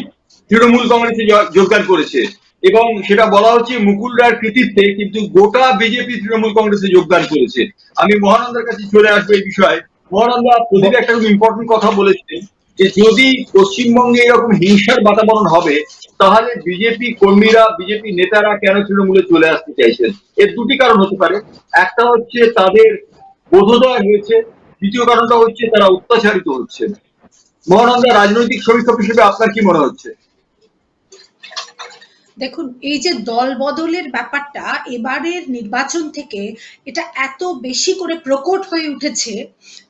তৃণমূল কংগ্রেসে যোগদান করেছে, এবং সেটা বলা হচ্ছে মুকুল রায়ের কৃতিত্বে, কিন্তু গোটা বিজেপি তৃণমূল কংগ্রেসে যোগদান করেছে। আমি মহানন্দার কাছে চলে আসবো এই বিষয়ে। মহানন্দা, প্রদীপ একটা খুব ইম্পর্টেন্ট কথা বলেছে, যে যদি পশ্চিমবঙ্গে এরকম হিংসার বাতাবরণ হবে, তাহলে বিজেপি কর্মীরা, বিজেপি নেতারা কেন তৃণমূলে চলে আসতে চাইছেন? এর দুটি কারণ হতে পারে। একটা হচ্ছে তাদের বোধোদয় হয়েছে, দ্বিতীয় কারণটা হচ্ছে তারা অত্যাচারিত হচ্ছে। মহানন্দা, রাজনৈতিক সমীক্ষক হিসেবে আপনার কি মনে হচ্ছে? দেখুন, এই যে দল বদলের ব্যাপারটা এবারের নির্বাচন থেকে এটা এত বেশি করে প্রকট হয়ে উঠেছে,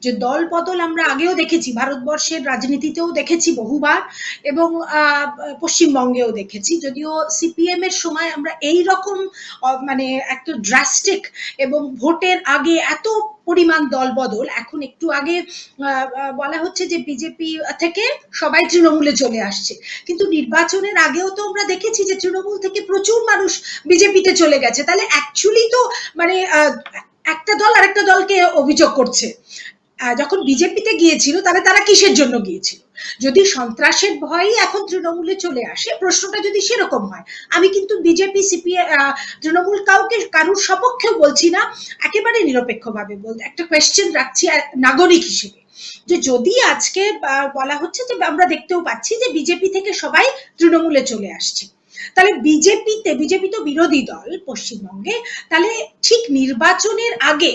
যে দল বদল আমরা আগেও দেখেছি, ভারতবর্ষের রাজনীতিতেও দেখেছি বহুবার, এবং পশ্চিমবঙ্গেও দেখেছি। যদিও সিপিএম এর সময় আমরা এই রকম মানে একটা ড্রাস্টিক এবং ভোটের আগে এত পরিমাণ দল বদল, এখন একটু আগে বলা হচ্ছে যে বিজেপি থেকে সবাই তৃণমূলে চলে আসছে, কিন্তু নির্বাচনের আগেও তো আমরা দেখেছি যে তৃণমূল থেকে প্রচুর মানুষ বিজেপিতে চলে গেছে। তাহলে অ্যাকচুয়ালি তো মানে একটা দল আরেকটা দলকে অভিযোগ করছে। যখন বিজেপিতে গিয়েছিল, তাহলে তারা কিসের জন্য গিয়েছিল? যদি সন্ত্রাসের ভয়ই এখন তৃণমূলে চলে আসে, প্রশ্নটা যদি সেরকম হয়, আমি কিন্তু বিজেপি তৃণমূল কারুর সপক্ষেও বলছি না, একেবারে নিরপেক্ষভাবে বলতে একটা কোয়েশ্চেন রাখছি নাগরিক হিসেবে, যে যদি আজকে বলা হচ্ছে যে আমরা দেখতেও পাচ্ছি যে বিজেপি থেকে সবাই তৃণমূলে চলে আসছে, তাহলে বিজেপি তো বিরোধী দল পশ্চিমবঙ্গে, তাহলে ঠিক নির্বাচনের আগে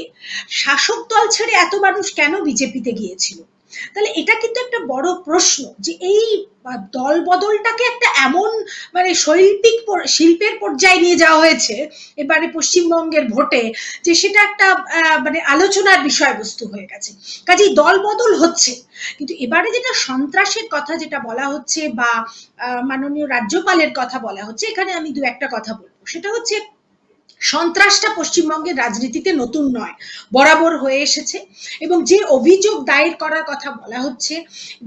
শাসক দল ছেড়ে এত মানুষ কেন বিজেপিতে গিয়েছিল? তাহলে এটা কিন্তু একটা বড় প্রশ্ন যে এই দল বদলটাকে একটা এমন মানে শিল্পের পর্যায়ে নিয়ে যাওয়া হয়েছে এবারে পশ্চিমবঙ্গের ভোটে, যে সেটা একটা মানে আলোচনার বিষয়বস্তু হয়ে গেছে। কাজেই দল বদল হচ্ছে, কিন্তু এবারে যেটা সন্ত্রাসের কথা যেটা বলা হচ্ছে বা মাননীয় রাজ্যপালের কথা বলা হচ্ছে, এখানে আমি দু একটা কথা বলবো। সেটা হচ্ছে সন্ত্রাসটা পশ্চিমবঙ্গের রাজনীতিতে নতুন নয়, বরাবর হয়ে এসেছে। এবং যে অভিযোগ দায়ের করার কথা বলা হচ্ছে,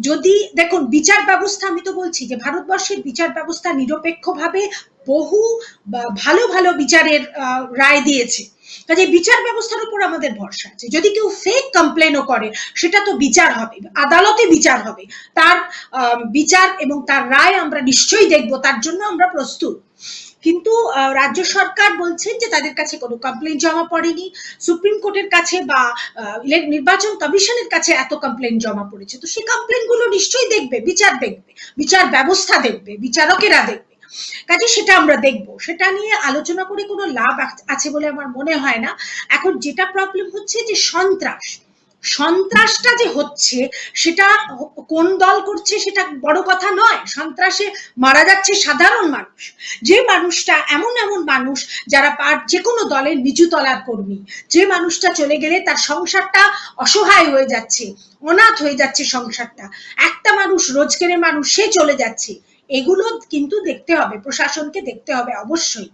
যদি দেখুন বিচার ব্যবস্থা, আমি তো বলছি যে ভারতবর্ষের বিচার ব্যবস্থা নিরপেক্ষভাবে বহু ভালো ভালো বিচারের রায় দিয়েছে। কাজে বিচার ব্যবস্থার উপর আমাদের ভরসা আছে। যদি কেউ ফেক কমপ্লেনও করে, সেটা তো বিচার হবে, আদালতে বিচার হবে, তার বিচার এবং তার রায় আমরা নিশ্চয়ই দেখব, তার জন্য আমরা প্রস্তুত। কিন্তু রাজ্য সরকার বলছেন যে তাদের কাছে কোনো কমপ্লেন জমা পড়েনি, সুপ্রিম কোর্টের কাছে বা নির্বাচন কমিশনের কাছে এত কমপ্লেন জমা পড়েছে। তো সেই কমপ্লেন গুলো নিশ্চয়ই দেখবে, বিচার ব্যবস্থা দেখবে, বিচারকেরা দেখবে। কাজে সেটা আমরা দেখব, সেটা নিয়ে আলোচনা করে কোনো লাভ আছে বলে আমার মনে হয় না। এখন যেটা প্রবলেম হচ্ছে যে সন্ত্রাসটা যে হচ্ছে, সেটা কোন দল করছে সেটা বড় কথা নয়। সন্ত্রাসে মারা যাচ্ছে সাধারণ মানুষ, যে মানুষটা এমন মানুষ যারা যে কোনো দলের নিচু তলার কর্মী, যে মানুষটা চলে গেলে তার সংসারটা অসহায় হয়ে যাচ্ছে, অনাথ হয়ে যাচ্ছে সংসারটা, একটা মানুষ রোজগারের মানুষ সে চলে যাচ্ছে। এগুলো কিন্তু দেখতে হবে, প্রশাসনকে দেখতে হবে অবশ্যই।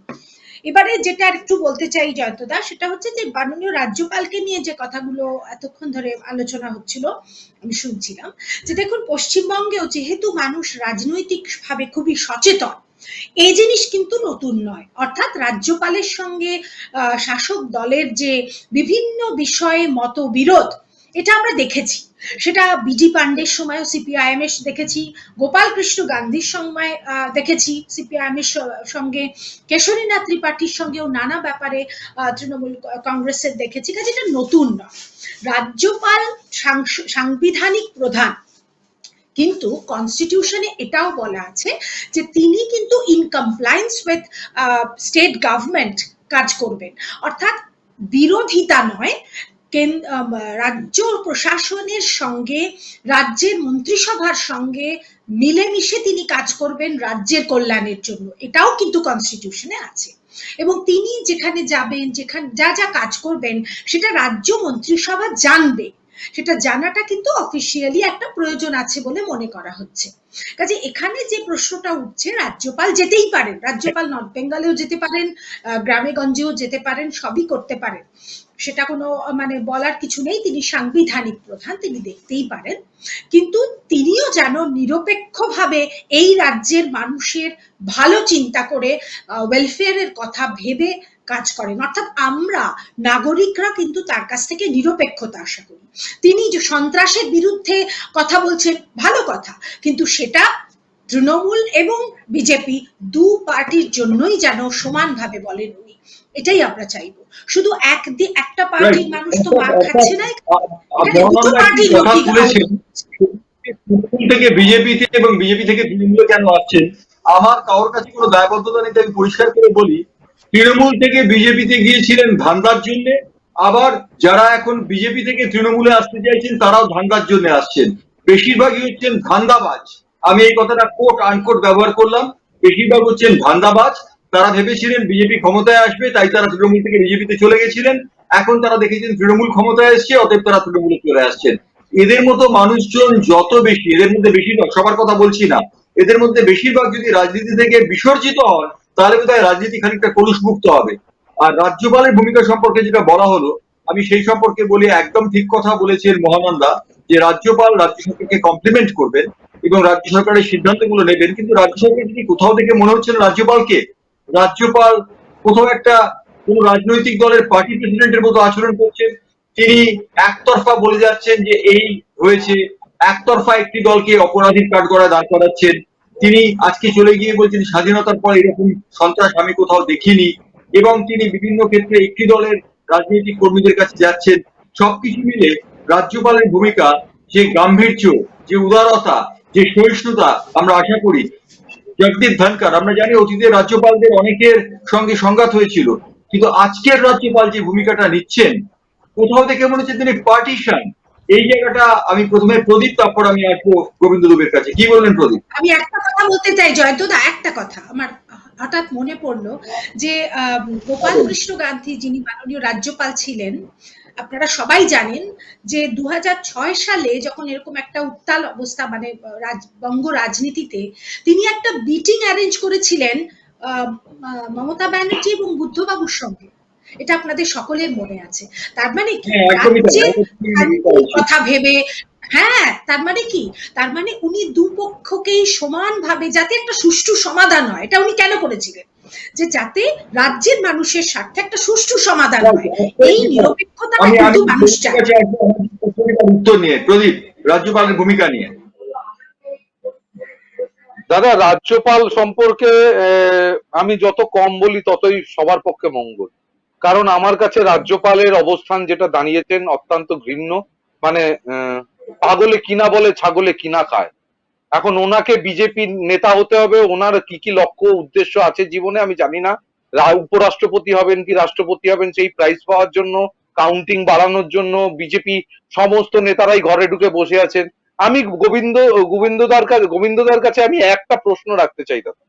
এবারে যেটা একটু বলতে চাই জয়ন্তদা, সেটা হচ্ছে যে মাননীয় রাজ্যপালকে নিয়ে যে কথাগুলো এতক্ষণ ধরে আলোচনা হচ্ছিল আমি শুনছিলাম, যে দেখুন পশ্চিমবঙ্গেও যেহেতু মানুষ রাজনৈতিক ভাবে খুবই সচেতন, এই জিনিস কিন্তু নতুন নয়। অর্থাৎ রাজ্যপালের সঙ্গে শাসক দলের যে বিভিন্ন বিষয়ে মতবিরোধ, এটা আমরা দেখেছি। সেটা বিডি পান্ডের সময়ও সিপিআইএম এর দেখেছি, গোপাল কৃষ্ণ গান্ধীর সময় দেখেছি সিপিআইএম এর সঙ্গে, কেশরীনাথ ত্রিপাঠীর সঙ্গেও নানা ব্যাপারে তৃণমূল কংগ্রেসের দেখেছি। কাজে এটা নতুন নয়। রাজ্যপাল সাংবিধানিক প্রধান, কিন্তু কনস্টিটিউশনে এটাও বলা আছে যে তিনি কিন্তু in compliance with state government কাজ করবেন। অর্থাৎ বিরোধিতা নয়, রাজ্য প্রশাসনের সঙ্গে, রাজ্যের মন্ত্রিসভার সঙ্গে মিলেমিশে তিনি কাজ করবেন রাজ্যের কল্যাণের জন্য। এটাও কিন্তু কনস্টিটিউশনে আছে। এবং তিনি যেখানে যাবেন, যেখানে যা যা কাজ করবেন, সেটা রাজ্য মন্ত্রিসভা জানবে। সেটা জানাটা কিন্তু অফিসিয়ালি একটা প্রয়োজন আছে বলে মনে করা হচ্ছে। কাজে এখানে যে প্রশ্নটা উঠছে, রাজ্যপাল যেতেই পারেন, রাজ্যপাল নর্থ বেঙ্গলেও যেতে পারেন, গ্রামে গঞ্জেও যেতে পারেন, সবই করতে পারেন, সেটা কোনো মানে বলার কিছু নেই। তিনি সাংবিধানিক প্রধান, তিনি দেখতেই পারেন। কিন্তু তিনিও যেন নিরপেক্ষভাবে এই রাজ্যের মানুষের ভালো চিন্তা করে ওয়েলফেয়ারের কথা ভেবে কাজ করেন। অর্থাৎ আমরা নাগরিকরা কিন্তু তার কাছ থেকে নিরপেক্ষতা আশা করি। তিনি যে সন্ত্রাসের বিরুদ্ধে কথা বলছেন, ভালো কথা, কিন্তু সেটা তৃণমূল এবং বিজেপি দু পার্টির জন্যই যেন সমানভাবে বলেন উনি। এটাই আমরা চাইবো। শুধু একটা পার্টির মানুষ তো মার খাচ্ছে না, দুটো পার্টির লোকই থেকে বিজেপিতে এবং বিজেপি থেকে তৃণমূলে কেন আসছেন, আমার কারোর কাছে কোনো দায়বদ্ধতা নেই। আমি পরিষ্কার করে বলি, তৃণমূল থেকে বিজেপিতে গিয়েছিলেন ধান্দার জন্য, আবার যারা এখন বিজেপি থেকে তৃণমূলে আসতে চাইছেন তারাও ধান্দার জন্য আসছেন। বেশিরভাগই হচ্ছেন ধান্দাবাজ। আমি এই কথাটা কোট আনকোট ব্যবহার করলাম। বেশিরভাগ হচ্ছেন ধান্দাবাজ। তারা ভেবেছিলেন বিজেপি ক্ষমতায় আসবে, তাই তারা তৃণমূল থেকে বিজেপিতে চলে গেছিলেন। এখন তারা দেখেছেন তৃণমূল ক্ষমতায় এসছে, অতএব তারা তৃণমূলে চলে আসছেন। এদের মতো মানুষজন যত বেশি, এদের মধ্যে বেশিরভাগ, সবার কথা বলছি না, এদের মধ্যে বেশিরভাগ যদি রাজনীতি থেকে বিসর্জিত হন, তাহলে বোধহয় রাজনীতি খানিকটা কলুষমুক্ত হবে। আর রাজ্যপালের ভূমিকা সম্পর্কে যেটা বলা হলো, আমি সেই সম্পর্কে বলি, একদম ঠিক কথা বলেছেন মহানন্দা, যে রাজ্যপাল রাজ্য সরকারকে কমপ্লিমেন্ট করবেন এবং রাজ্য সরকারের সিদ্ধান্তগুলো নেবেন। কিন্তু রাজ্য সরকার যদি কোথাও থেকে মনে হচ্ছে রাজ্যপাল কোথাও একটা কোন রাজনৈতিক দলের পার্টি প্রেসিডেন্টের মতো আচরণ করছেন। তিনি একতরফা বলে যাচ্ছেন যে এই হয়েছে, একতরফা একটি দলকে অপরাধীর কাঠগড়ায় দাঁড় করাচ্ছেন। তিনি আজকে চলে গিয়ে বলছেন স্বাধীনতার পর এরকম সন্ত্রাস আমি কোথাও দেখিনি, এবং তিনি বিভিন্ন ক্ষেত্রে একটি দলের রাজনৈতিক কর্মীদের কাছে যাচ্ছেন। সবকিছু মিলে রাজ্যপালের ভূমিকা, যে গাম্ভীর্য, যে উদারতা, যে সহিষ্ণুতা আমরা আশা করি। জগদীপ ধনকর, আমরা জানি অতীতের রাজ্যপালদের অনেকের সঙ্গে সংঘাত হয়েছিল, কিন্তু আজকের রাজ্যপাল যে ভূমিকাটা নিচ্ছেন, কোথাও থেকে মনে হচ্ছে তিনি পার্টিশন, এই জায়গাটা আমি প্রথমে প্রদীপ, তারপর আমি আসবো গোবিন্দ দুবের কাছে। কি বললেন প্রদীপ? আমি একটা কথা বলতে চাই জয়ন্তদা, একটা কথা আমার হঠাৎ মনে পড়লো যে গোপাল কৃষ্ণ গান্ধী যিনি মাননীয় রাজ্যপাল ছিলেন, আপনারা সবাই জানেন যে 2006 সালে যখন এরকম একটা উত্তাল অবস্থা মানে বঙ্গ রাজনীতিতে, তিনি একটা মিটিং অ্যারেঞ্জ করেছিলেন মমতা ব্যানার্জি এবং বুদ্ধবাবুর সঙ্গে। এটা আপনাদের সকলের মনে আছে। তার মানে কি হ্যাঁ, একদমই তাই। রাজ্যের একদমই তাই। কথা ভেবে, হ্যাঁ, তার মানে কি, তার মানে উনি দুপক্ষকেই সমানভাবে যাতে একটা সুষ্ঠু সমাধান হয়, এটা উনি কেন করেছিলেন, যে যাতে রাজ্যের মানুষের স্বার্থে একটা সুষ্ঠু সমাধান হয়। এই নিরপেক্ষতাটা আমি কিন্তু মানুষ চায়। কাছে আসবো উত্তর নিয়ে। প্রদীপ, রাজ্যপালের ভূমিকা নিয়ে। দাদা, রাজ্যপাল সম্পর্কে আমি যত কম বলি ততই সবার পক্ষে মঙ্গল। কারণ আমার কাছে রাজ্যপালের অবস্থান যেটা দাঁড়িয়েছেন অত্যন্ত ঘৃণ্য। মানে পাগলে কিনা বলে ছাগলে কিনা খায়। এখন ওনাকে বিজেপির নেতা হতে হবে, ওনার কি কি লক্ষ্য উদ্দেশ্য আছে জীবনে আমি জানি না। উপরাষ্ট্রপতি হবেন কি রাষ্ট্রপতি হবেন সেই প্রাইজ পাওয়ার জন্য, কাউন্টিং বাড়ানোর জন্য বিজেপি সমস্ত নেতারাই ঘরে ঢুকে বসে আছেন। আমি গোবিন্দদার কাছে আমি একটা প্রশ্ন রাখতে চাই দাদা।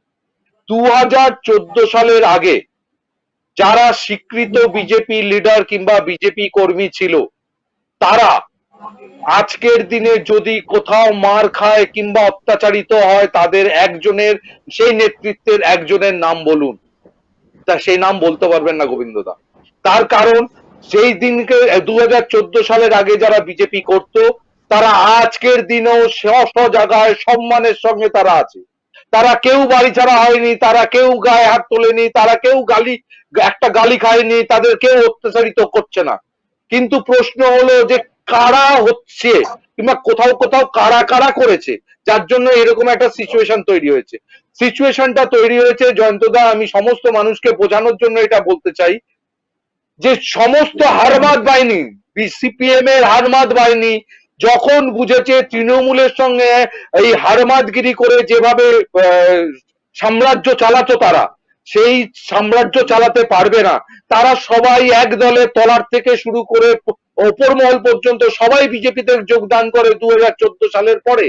2014 সালের আগে যারা স্বীকৃত বিজেপি লিডার কিংবা বিজেপি কর্মী ছিল, তারা আজকের দিনে যদি কোথাও মার খায় কিংবা অত্যাচারিত হয়, তাদের একজনের, সেই নেতৃত্বের একজনের নাম বলুন। তা সেই নাম বলতে পারবেন না গোবিন্দদা। তার কারণ সেই দিনকে 2014 সালের আগে যারা বিজেপি করত, তারা আজকের দিনেও স্ব জায়গায় সম্মানের সঙ্গে তারা আছে। তারা কেউ বাড়ি ছাড়া হয়নি, তারা কেউ গায়ে হাত তোলেনি, তারা কেউ একটা গালি খায়নি, তাদের কেউ অত্যাচারিত করছে না। কিন্তু প্রশ্ন হলো যে কারা হচ্ছে কিংবা কোথাও কোথাও কারা কারা করেছে, যার জন্য এরকম একটা সিচুয়েশন তৈরি হয়েছে। সিচুয়েশনটা তৈরি হয়েছে জয়ন্তদা, আমি সমস্ত মানুষকে বোঝানোর জন্য এটা বলতে চাই যে সমস্ত হারমাদ বাহিনী, সিপিএম এর হারমাদ বাহিনী যখন বুঝেছে তৃণমূলের সঙ্গে এই হারমাদগিরি করে যেভাবে সাম্রাজ্য চালাতো, তারা সেই সাম্রাজ্য চালাতে পারবে না। তারা সবাই এক দলে, তলার থেকে শুরু করে ওপর মহল পর্যন্ত সবাই বিজেপিতে যোগদান করে 2014 সালের পরে,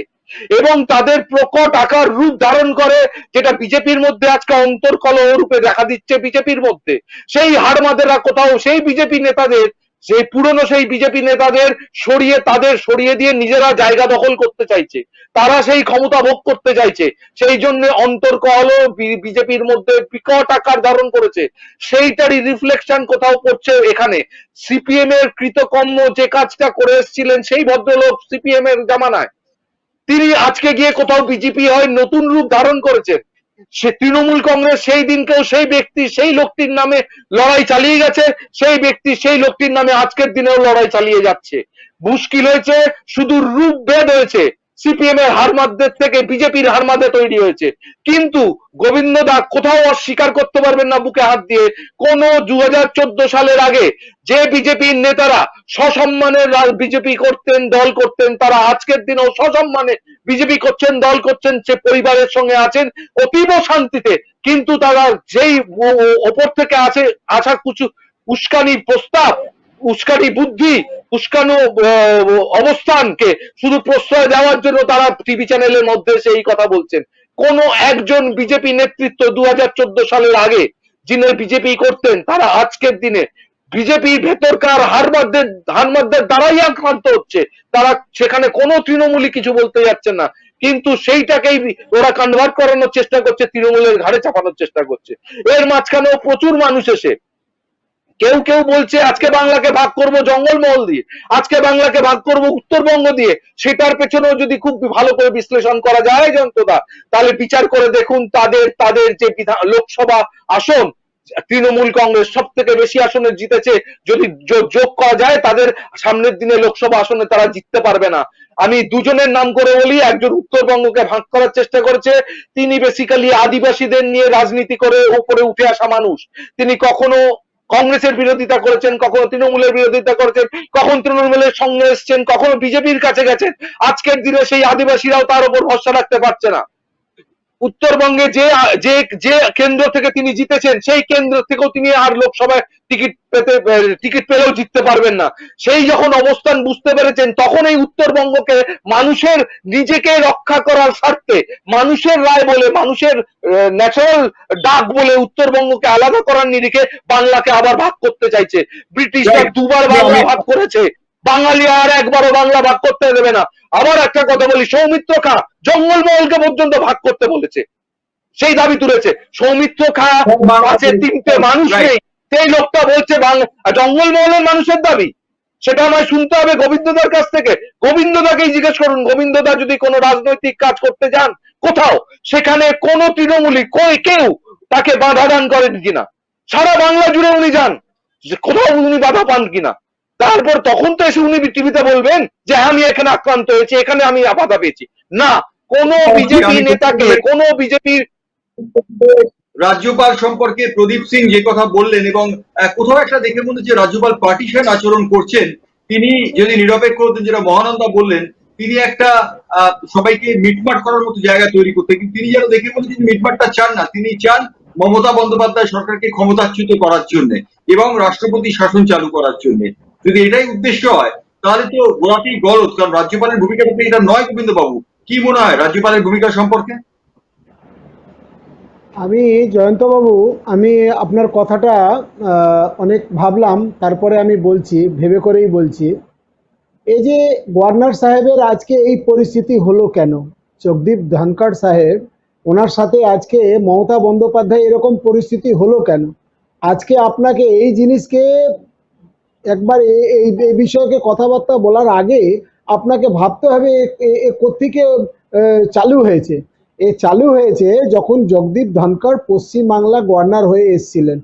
এবং তাদের প্রকট আকার রূপ ধারণ করে, যেটা বিজেপির মধ্যে আজকে অন্তর্কলহ রূপে দেখা দিচ্ছে বিজেপির মধ্যে। সেই হারমাদেরা কোথাও সেই বিজেপি নেতাদের, সেই পুরনো সেই বিজেপি নেতাদের সরিয়ে দিয়ে নিজেরা জায়গা দখল করতে চাইছে, তারা সেই ক্ষমতা ভোগ করতে চাইছে। সেই জন্য অন্তর্কলহ বিজেপির মধ্যে বিকট আকার ধারণ করেছে। সেইটারই রিফ্লেকশন কোথাও পড়ছে এখানে। সিপিএম এর কৃতকর্ম যে কাজটা করে এসেছিলেন সেই ভদ্রলোক সিপিএম এর জামানায়, তিনি আজকে গিয়ে কোথাও বিজেপি হয় নতুন রূপ ধারণ করেছেন। সে তৃণমূল কংগ্রেস সেই দিনকেও সেই ব্যক্তি সেই লোকটির নামে লড়াই চালিয়ে গেছে, সেই ব্যক্তি সেই লোকটির নামে আজকের দিনেও লড়াই চালিয়ে যাচ্ছে। মুশকিল হয়েছে, শুধু রূপ ভেদ হয়েছে, সিপিএম এর হারমাদদের থেকে বিজেপির হারমাদে তৈরি হয়েছে। কিন্তু গোবিন্দদা কোথাও অস্বীকার করতে পারবেন না বুকে হাত দিয়ে, কোন 2014 সালের আগে যে বিজেপির নেতারা সসম্মানে বিজেপি করতেন, দল করতেন, তারা আজকের দিনেও সসম্মানে বিজেপি করছেন, দল করছেন, সে পরিবারের সঙ্গে আছেন অতীব শান্তিতে। কিন্তু তারা যেই ওপর থেকে আসা কিছু উস্কানি প্রস্তাব, উস্কানি বুদ্ধি, উস্কানো অবস্থানকে শুধু প্রশ্রয় দেওয়ার জন্য তারা টিভি চ্যানেলের মধ্যে সেই কথা বলছেন। কোন একজন বিজেপি নেতৃত্ব 2014 সালের আগে যিনি বিজেপি করতেন, তারা আজকের দিনে বিজেপি ভেতরকার হারমাদদের দ্বারাই আক্রান্ত হচ্ছে। তারা সেখানে কোনো তৃণমূলী কিছু বলতে যাচ্ছে না, কিন্তু সেইটাকেই ওরা কনভার্ট করানোর চেষ্টা করছে, তৃণমূলের ঘাড়ে চাপানোর চেষ্টা করছে। এর মাঝখানেও প্রচুর মানুষ এসে কেউ কেউ বলছে আজকে বাংলাকে ভাগ করব জঙ্গলমহল দিয়ে, আজকে বাংলাকে ভাগ করব উত্তরবঙ্গ দিয়ে। সেটার পেছনেও যদি খুব ভালো করে বিশ্লেষণ করা যায় জয়ন্তদা, তাহলে বিচার করে দেখুন তাদের যে লোকসভা আসন, তৃণমূল কংগ্রেস সব থেকে বেশি আসনে জিতেছে। যদি যোগ করা যায়, তাদের সামনের দিনে লোকসভা আসনে তারা জিততে পারবে না। আমি দুজনের নাম করে বলি, একজন উত্তরবঙ্গকে ভাগ করার চেষ্টা করেছে, তিনি বেসিক্যালি আদিবাসীদের নিয়ে রাজনীতি করে উপরে উঠে আসা মানুষ। তিনি কখনো কংগ্রেসের বিরোধিতা করেছেন, কখনো তৃণমূলের বিরোধিতা করেছেন, কখন তৃণমূলের সঙ্গে এসছেন, কখনো বিজেপির কাছে গেছেন। আজকের দিনে সেই আদিবাসীরাও তার উপর ভরসা রাখতে পারছে না। উত্তরবঙ্গে যে যে যে কেন্দ্র থেকে তিনি জিতেছেন সেই কেন্দ্র থেকেও তিনি আর লোকসভায় টিকিট পেলেও জিততে পারবেন না। সেই যখন অবস্থান বুঝতে পেরেছেন তখন এই উত্তরবঙ্গকে মানুষের নিজেকে রক্ষা করার স্বার্থে, মানুষের রায় বলে, মানুষের ন্যাচারাল ডাক বলে উত্তরবঙ্গকে আলাদা করার নিরিখে বাংলাকে আবার ভাগ করতে চাইছে। ব্রিটিশরা দুবার বাংলা ভাগ করেছে, বাঙালি আর একবারও বাংলা ভাগ করতে দেবে না। আবার একটা কথা বলি, সৌমিত্র খা জঙ্গলমহলকে পর্যন্ত ভাগ করতে বলেছে, সেই দাবি তুলেছে। সৌমিত্র খা আছে তিনটে মানুষ নেই, সেই লোকটা বলছে জঙ্গলমহলের মানুষের দাবি, সেটা আমায় শুনতে হবে গোবিন্দদার কাছ থেকে। গোবিন্দদাকেই জিজ্ঞেস করুন, গোবিন্দদা যদি কোনো রাজনৈতিক কাজ করতে যান কোথাও, সেখানে কোনো তৃণমূলী কেউ তাকে বাধা দান করেন কিনা, সারা বাংলা জুড়ে উনি যান, কোথাও উনি বাধা পান কিনা। তারপর তখন তো এসে উনি টিভিতে বলবেন যে আমি এখানে আক্রান্ত হয়েছি, এখানে আমি বাধা পেয়েছি। না, কোন বিজেপি নেতাকে, কোন বিজেপির রাজ্যপাল সম্পর্কে প্রদীপ সিং যে কথা বললেন, এবং কোথাও একটা দেখে মনে হচ্ছে রাজ্যপাল পার্টিশন আচরণ করছেন। তিনি যদি নিরপেক্ষ হতেন, যেটা মহানন্দা বললেন, তিনি একটা সবাইকে মিটমাট করার মতো জায়গা তৈরি করতে, কিন্তু তিনি যেন দেখে মনে হচ্ছে মিটমাটটা চান না। তিনি চান মমতা বন্দ্যোপাধ্যায় সরকারকে ক্ষমতাচ্যুত করার জন্য এবং রাষ্ট্রপতি শাসন চালু করার জন্য। যদি এটাই উদ্দেশ্য হয় তাহলে তো গোড়াতেই গলদ, কারণ রাজ্যপালের ভূমিকাটা তো এটা নয়। গোবিন্দ বাবু, কি মনে হয় রাজ্যপালের ভূমিকা সম্পর্কে? আমি জয়ন্তবাবু, আমি আপনার কথাটা অনেক ভাবলাম, তারপরে আমি বলছি, ভেবে করেই বলছি। এই যে গভর্নর সাহেবের আজকে এই পরিস্থিতি হলো কেন, জগদীপ ধনখড় সাহেব, ওনার সাথে আজকে মমতা বন্দ্যোপাধ্যায় এরকম পরিস্থিতি হলো কেন? আজকে আপনাকে এই জিনিসকে একবার এই বিষয়কে কথাবার্তা বলার আগে আপনাকে ভাবতে হবে কোত্থেকে চালু হয়েছে। চালু হয়েছে যখন জগদীপ ধনখড় পশ্চিমবাংলা গভর্নর হয়ে এসেছিলেন।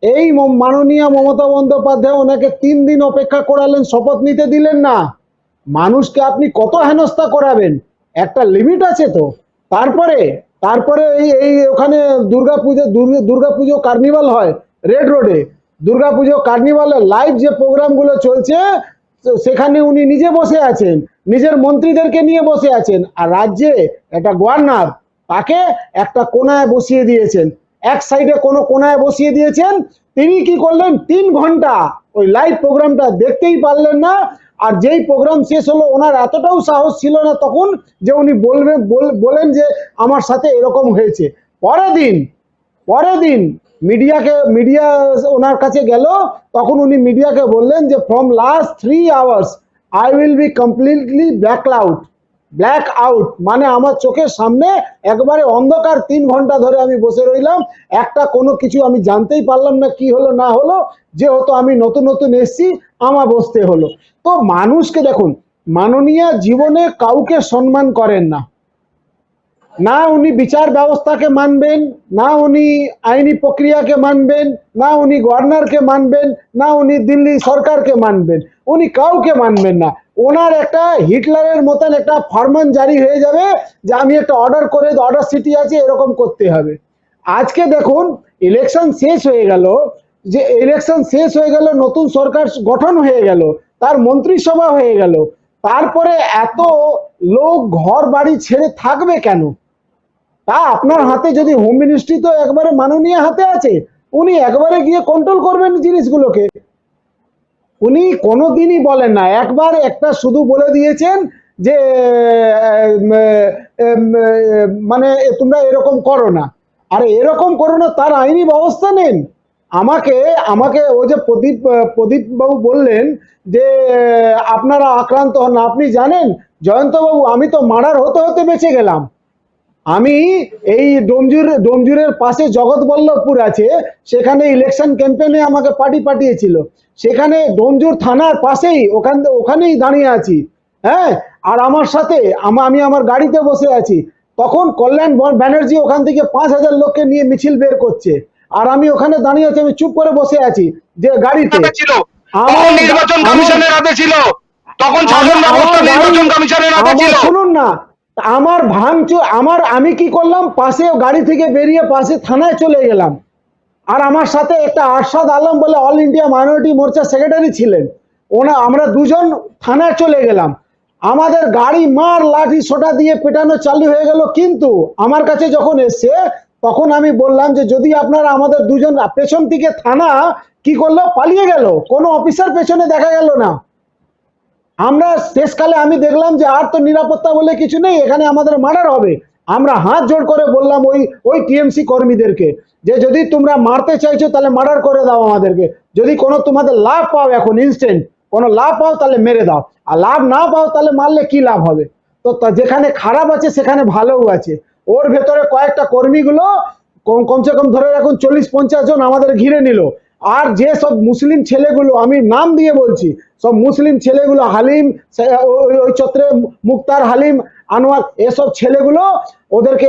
এই মাননীয় মমতা বন্দ্যোপাধ্যায় ওনাকে 3 দিন অপেক্ষা করালেন, শপথ নিতে দিলেন না। মানুষকে আপনি কত হেনস্থা করাবেন, একটা লিমিট আছে তো। তারপরে তারপরে এই ওখানে দুর্গাপুজো কার্নিভাল হয় রেড রোডে, দুর্গাপুজো কার্নিভালের লাইভ যে প্রোগ্রামগুলো চলছে সেখানে উনি নিজে বসে আছেন, নিজের মন্ত্রীদেরকে নিয়ে বসে আছেন, আর রাজ্যে একটা গভর্নর তাকে একটা কোনায় বসিয়ে দিয়েছেন, এক সাইডে কোনো কোনায় বসিয়ে দিয়েছেন। তিনি কি করলেন, 3 ঘন্টা ওই লাইভ প্রোগ্রামটা দেখতেই পারলেন না। আর যেই প্রোগ্রাম শেষ হলো, ওনার এতটাও সাহস ছিল না তখন যে উনি বলেন যে আমার সাথে এরকম হয়েছে। পরের দিন মিডিয়া ওনার কাছে গেল, তখন উনি মিডিয়াকে বললেন যে from last 3 hours I will be completely black out, মানে আমার চোখের সামনে একবারে অন্ধকার, 3 ঘন্টা ধরে আমি বসে রইলাম, একটা কোনো কিছু আমি জানতেই পারলাম না কি হলো না হলো, যেহেতু আমি নতুন এসেছি আমার বসতে হলো। তো মানুষকে দেখুন, মাননীয় জীবনে কাউকে সম্মান করেন না, না উনি বিচার ব্যবস্থাকে মানবেন, না উনি আইনি প্রক্রিয়াকে মানবেন, না উনি গভর্নরকে মানবেন, না উনি দিল্লি সরকারকে মানবেন, উনি কাউকে মানবেন না। ওনার একটা হিটলারের মতন একটা ফরমান জারি হয়ে যাবে যে আমি একটা অর্ডার সিটি আছে, এরকম করতে হবে। আজকে দেখুন ইলেকশন শেষ হয়ে গেল, নতুন সরকার গঠন হয়ে গেল, তার মন্ত্রিসভা হয়ে গেল, তারপরে এত লোক ঘর বাড়ি ছেড়ে থাকবে কেন? তা আপনার হাতে যদি হোম মিনিস্ট্রি তো একবারে মাননীয় হাতে আছে, উনি একবারে গিয়ে কন্ট্রোল করবেন জিনিসগুলোকে। উনি কোনোদিনই বলেন না, একবার একটা শুধু বলে দিয়েছেন যে মানে তোমরা এরকম করো না, আরে এরকম করো না তার আইনি ব্যবস্থা নেন। আমাকে ওই যে প্রদীপ বাবু বললেন যে আপনারা আক্রান্ত হন না, আপনি জানেন জয়ন্তবাবু, আমি তো মার্ডার হতে বেঁচে গেলাম। আমি এই ডোমজুরের পাশে জগৎবল্লভপুর আছে, সেখানে ইলেকশন ক্যাম্পেইনে আমাকে পার্টি পাঠিয়েছিল, সেখানে ডোমজুর থানার পাশেই ওখানেই দাঁড়িয়ে আছি। হ্যাঁ, আর আমার সাথে আমি আমার গাড়িতে বসে আছি, তখন কল্যাণ ব্যানার্জি ওখান থেকে 5000 লোককে নিয়ে মিছিল বের করছে, আর আমি ওখানে দাঁড়িয়ে আছি, আমি চুপ করে বসে আছি যে গাড়িতে। নির্বাচন কমিশনের হাতে ছিল, তখন শাসন ব্যবস্থা নির্বাচন কমিশনের হাতে ছিল। শুনুন না, আমি কি করলাম, পাশে গাড়ি থেকে বেরিয়ে পাশে থানায় চলে গেলাম, আর আমার সাথে একটা আরশাদ আলম বলে অল ইন্ডিয়া মাইনরিটি মোর্চা সেক্রেটারি ছিলেন, আমরা দুজন থানায় চলে গেলাম। আমাদের গাড়ি মার লাঠি সোটা দিয়ে পেটানো চালু হয়ে গেল। কিন্তু আমার কাছে যখন এসছে তখন আমি বললাম যে যদি আপনারা আমাদের দুজন, পেছন থেকে থানা কি করলো, পালিয়ে গেল, কোনো অফিসার পেছনে দেখা গেল না। আমরা শেষকালে আমি দেখলাম যে আর তো নিরাপত্তা বলে কিছু নেই, এখানে আমাদের মার্ডার হবে। আমরা হাত জোড় করে বললাম ওই টিএমসি কর্মীদেরকে যে যদি তোমরা মারতে চাইছো তাহলে মার্ডার করে দাও আমাদেরকে, যদি কোনো তোমাদের লাভ পাও এখন ইনস্ট্যান্ট কোনো লাভ পাও তাহলে মেরে দাও, আর লাভ না পাও তাহলে মারলে কি লাভ হবে। তো যেখানে খারাপ আছে সেখানে ভালোও আছে। ওর ভেতরে কয়েকটা কর্মীগুলো কমসে কম ধরে রাখুন 40-50 জন আমাদের ঘিরে নিল। আর যে সব মুসলিম ছেলেগুলো, আমি নাম দিয়ে বলছি, সব মুসলিম ছেলেগুলো, হালিম, ওই চত্রে মুক্তার, হালিম, আনোয়ার, এসব ছেলেগুলো ওদেরকে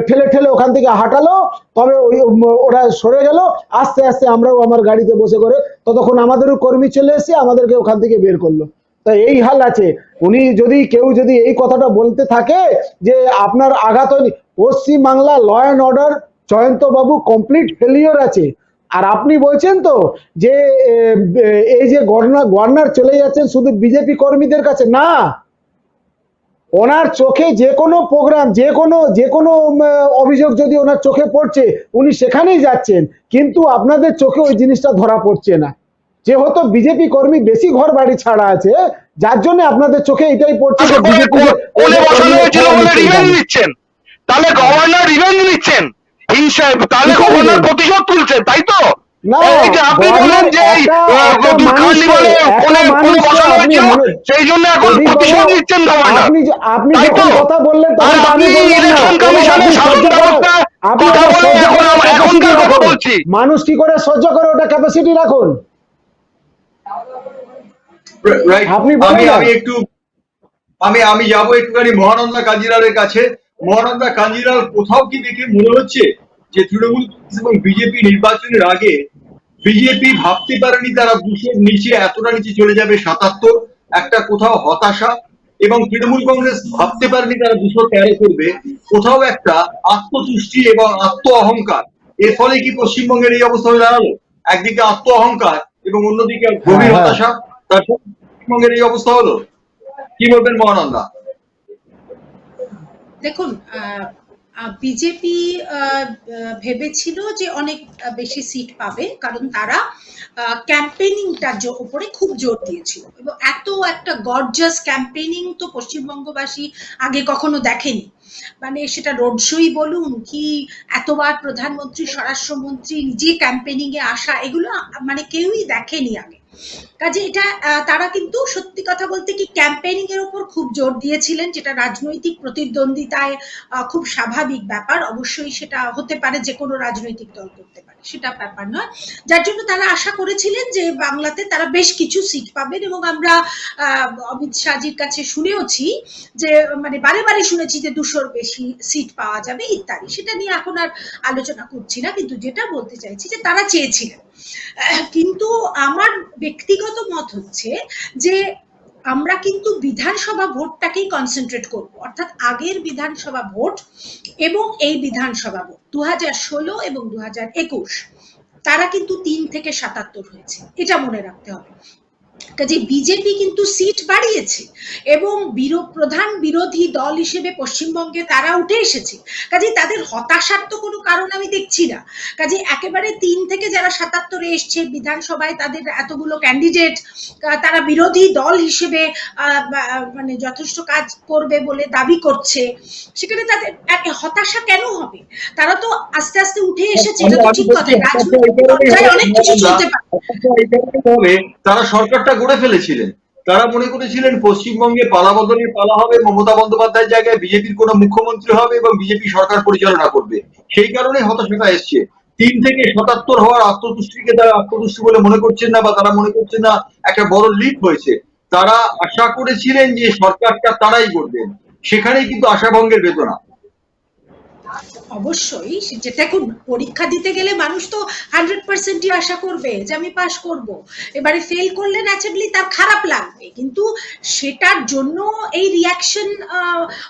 ঠেলে ঠেলে ওখান থেকে হাঁটালো। তবে ওরা সরে গেল। আস্তে আস্তে আমরাও আমার গাড়িতে বসে করে, ততক্ষণ আমাদেরও কর্মী চলে এসে আমাদেরকে ওখান থেকে বের করলো। তা এই হাল আছে। উনি যদি কেউ যদি এই কথাটা বলতে থাকে যে আপনার আঘাত হয়নি, Paschimbangla law and order Jayanta babu complete failure আছে। আর আপনি বলছেন তো যে এই যে গভর্নর চলে যাচ্ছেন শুধু বিজেপি কর্মীদের কাছে না, ওনার চোখে যে কোনো প্রোগ্রাম, যে কোনো অভিযোগ যদি ওনার চোখে পড়ছে উনি সেখানেই যাচ্ছেন, কিন্তু আপনাদের চোখে ওই জিনিসটা ধরা পড়ছে না। যেহেতু বিজেপি কর্মী বেশি ঘর বাড়ি ছাড়া আছে, যার জন্য আপনাদের চোখে এটাই পড়ছে যে বিজেপি নিচ্ছেন, তাহলে গভর্নর রিভেঞ্জ নিচ্ছেন, হিংসা, তাহলে গভর্নর প্রতিশোধ তুলছেন, তাই তো? না, এই যে আপনি বললেন যে সেই জন্য এখন প্রতিশোধ নিচ্ছেন গভর্নর, আপনি তাই তো? যখন কথা বললেন আর তখন আমি আপনি বললাম না, ইলেকশন কমিশনের শাসন ব্যবস্থা কথা বলে এখনকার কথা বলছি। মানুষ কি করে সহ্য করে ওটা ক্যাপাসিটি রাখুন। রাইট। আপনি আমি যাবো একটুখানি মহানন্দা কাঞ্জিলালের কাছে। মহানন্দা কাঞ্জিলাল, কোথাও কি দেখে মনে হচ্ছে যে তৃণমূল এবং বিজেপি নির্বাচনের আগে বিজেপি ভাবতে পারেনি তারা 200-র নিচে, এতটা নিচে চলে যাবে 77, একটা কোথাও হতাশা, এবং তৃণমূল কংগ্রেস ভাবতে পারেনি তারা 213 করবে, কোথাও একটা আত্মতুষ্টি এবং আত্ম অহংকার। এর ফলে কি পশ্চিমবঙ্গের এই অবস্থা হয়ে দাঁড়ালো? একদিকে আত্ম অহংকার এবং অন্যদিকে গভীর হতাশা, তারপর পশ্চিমবঙ্গের এই অবস্থা হলো। কি বলবেন মহানন্দা? দেখুন, বিজেপি ভেবেছিল যে অনেক বেশি সিট পাবে, কারণ তারা ক্যাম্পেনিংটার উপরে খুব জোর দিয়েছিল, এবং এত একটা গর্জাস ক্যাম্পেনিং তো পশ্চিমবঙ্গবাসী আগে কখনো দেখেনি। মানে সেটা রোড শোই বলুন কি এতবার প্রধানমন্ত্রী, স্বরাষ্ট্রমন্ত্রী নিজে ক্যাম্পেনিং এ আসা, এগুলো মানে কেউই দেখেনি আগে। কাজে এটা তারা কিন্তু সত্যি কথা বলতে কি ক্যাম্পেইনিং এর উপর খুব জোর দিয়েছিলেন, যেটা রাজনৈতিক প্রতিদ্বন্দ্বিতায় খুব স্বাভাবিক ব্যাপার। অবশ্যই সেটা হতে পারে, যে কোনো রাজনৈতিক দল করতে পারে, সেটা ব্যাপার নয়। যার জন্য তারা আশা করেছিলেন যে বাংলাতে তারা বেশ কিছু সিট পাবেন, এবং আমরা অমিত শাহজির কাছে শুনেওছি যে, মানে বারে বারে শুনেছি যে 200-র বেশি সিট পাওয়া যাবে ইত্যাদি। সেটা নিয়ে এখন আর আলোচনা করছি না, কিন্তু যেটা বলতে চাইছি যে তারা চেয়েছিলেন। কিন্তু আমার ব্যক্তিগত মত হচ্ছে যে আমরা কিন্তু বিধানসভা ভোটটাকেই কনসেন্ট্রেট করব, অর্থাৎ আগের বিধানসভা ভোট এবং এই বিধানসভা ভোট 2016 এবং 2021, তারা কিন্তু 3 থেকে 77 হয়েছে, এটা মনে রাখতে হবে। কাজে বিজেপি কিন্তু সিট বাড়িয়েছে এবং প্রধান বিরোধী দল হিসেবে পশ্চিমবঙ্গে তারা উঠে এসেছে। কাজে তাদের হতাশার তো কোনো কারণ আমি দেখছি না। কাজে একেবারে 3 থেকে যারা 77-এ এসছে বিধানসভায়, তাদের এতগুলো ক্যান্ডিডেট, তারা বিরোধী দল হিসেবে মানে যথেষ্ট কাজ করবে বলে দাবি করছে, সেখানে তাদের হতাশা কেন হবে? তারা তো আস্তে আস্তে উঠে এসেছে, এটা তো ঠিক কথা। রাজনৈতিক পর্যায়ে অনেক কিছু চলতে পারে। তারা সরকারটা গড়ে ফেলেছিলেন, তারা মনে করেছিলেন পশ্চিমবঙ্গে পালাবদলের পালা হবে, মমতা বন্দ্যোপাধ্যায়ের জায়গায় বিজেপির কোনো মুখ্যমন্ত্রী হবে এবং বিজেপি সরকার পরিচালনা করবে। সেই কারণে হতাশাটা এসছে। 3 থেকে 77 হওয়ার আত্মতুষ্টিকে তারা আত্মতুষ্টি বলে মনে করছেন না, বা তারা মনে করছেন না একটা বড় লিড হয়েছে। তারা আশা করেছিলেন যে সরকারটা তারাই করবেন, সেখানেই কিন্তু আশাভঙ্গের বেদনা। অবশ্যই দেখুন, পরীক্ষা দিতে গেলে মানুষ তো 100%ই আশা করবে যে আমি পাশ করব। এবারে ফেল করলে ন্যাচারালি তার খারাপ লাগবে, কিন্তু সেটার জন্য এই রিয়াকশন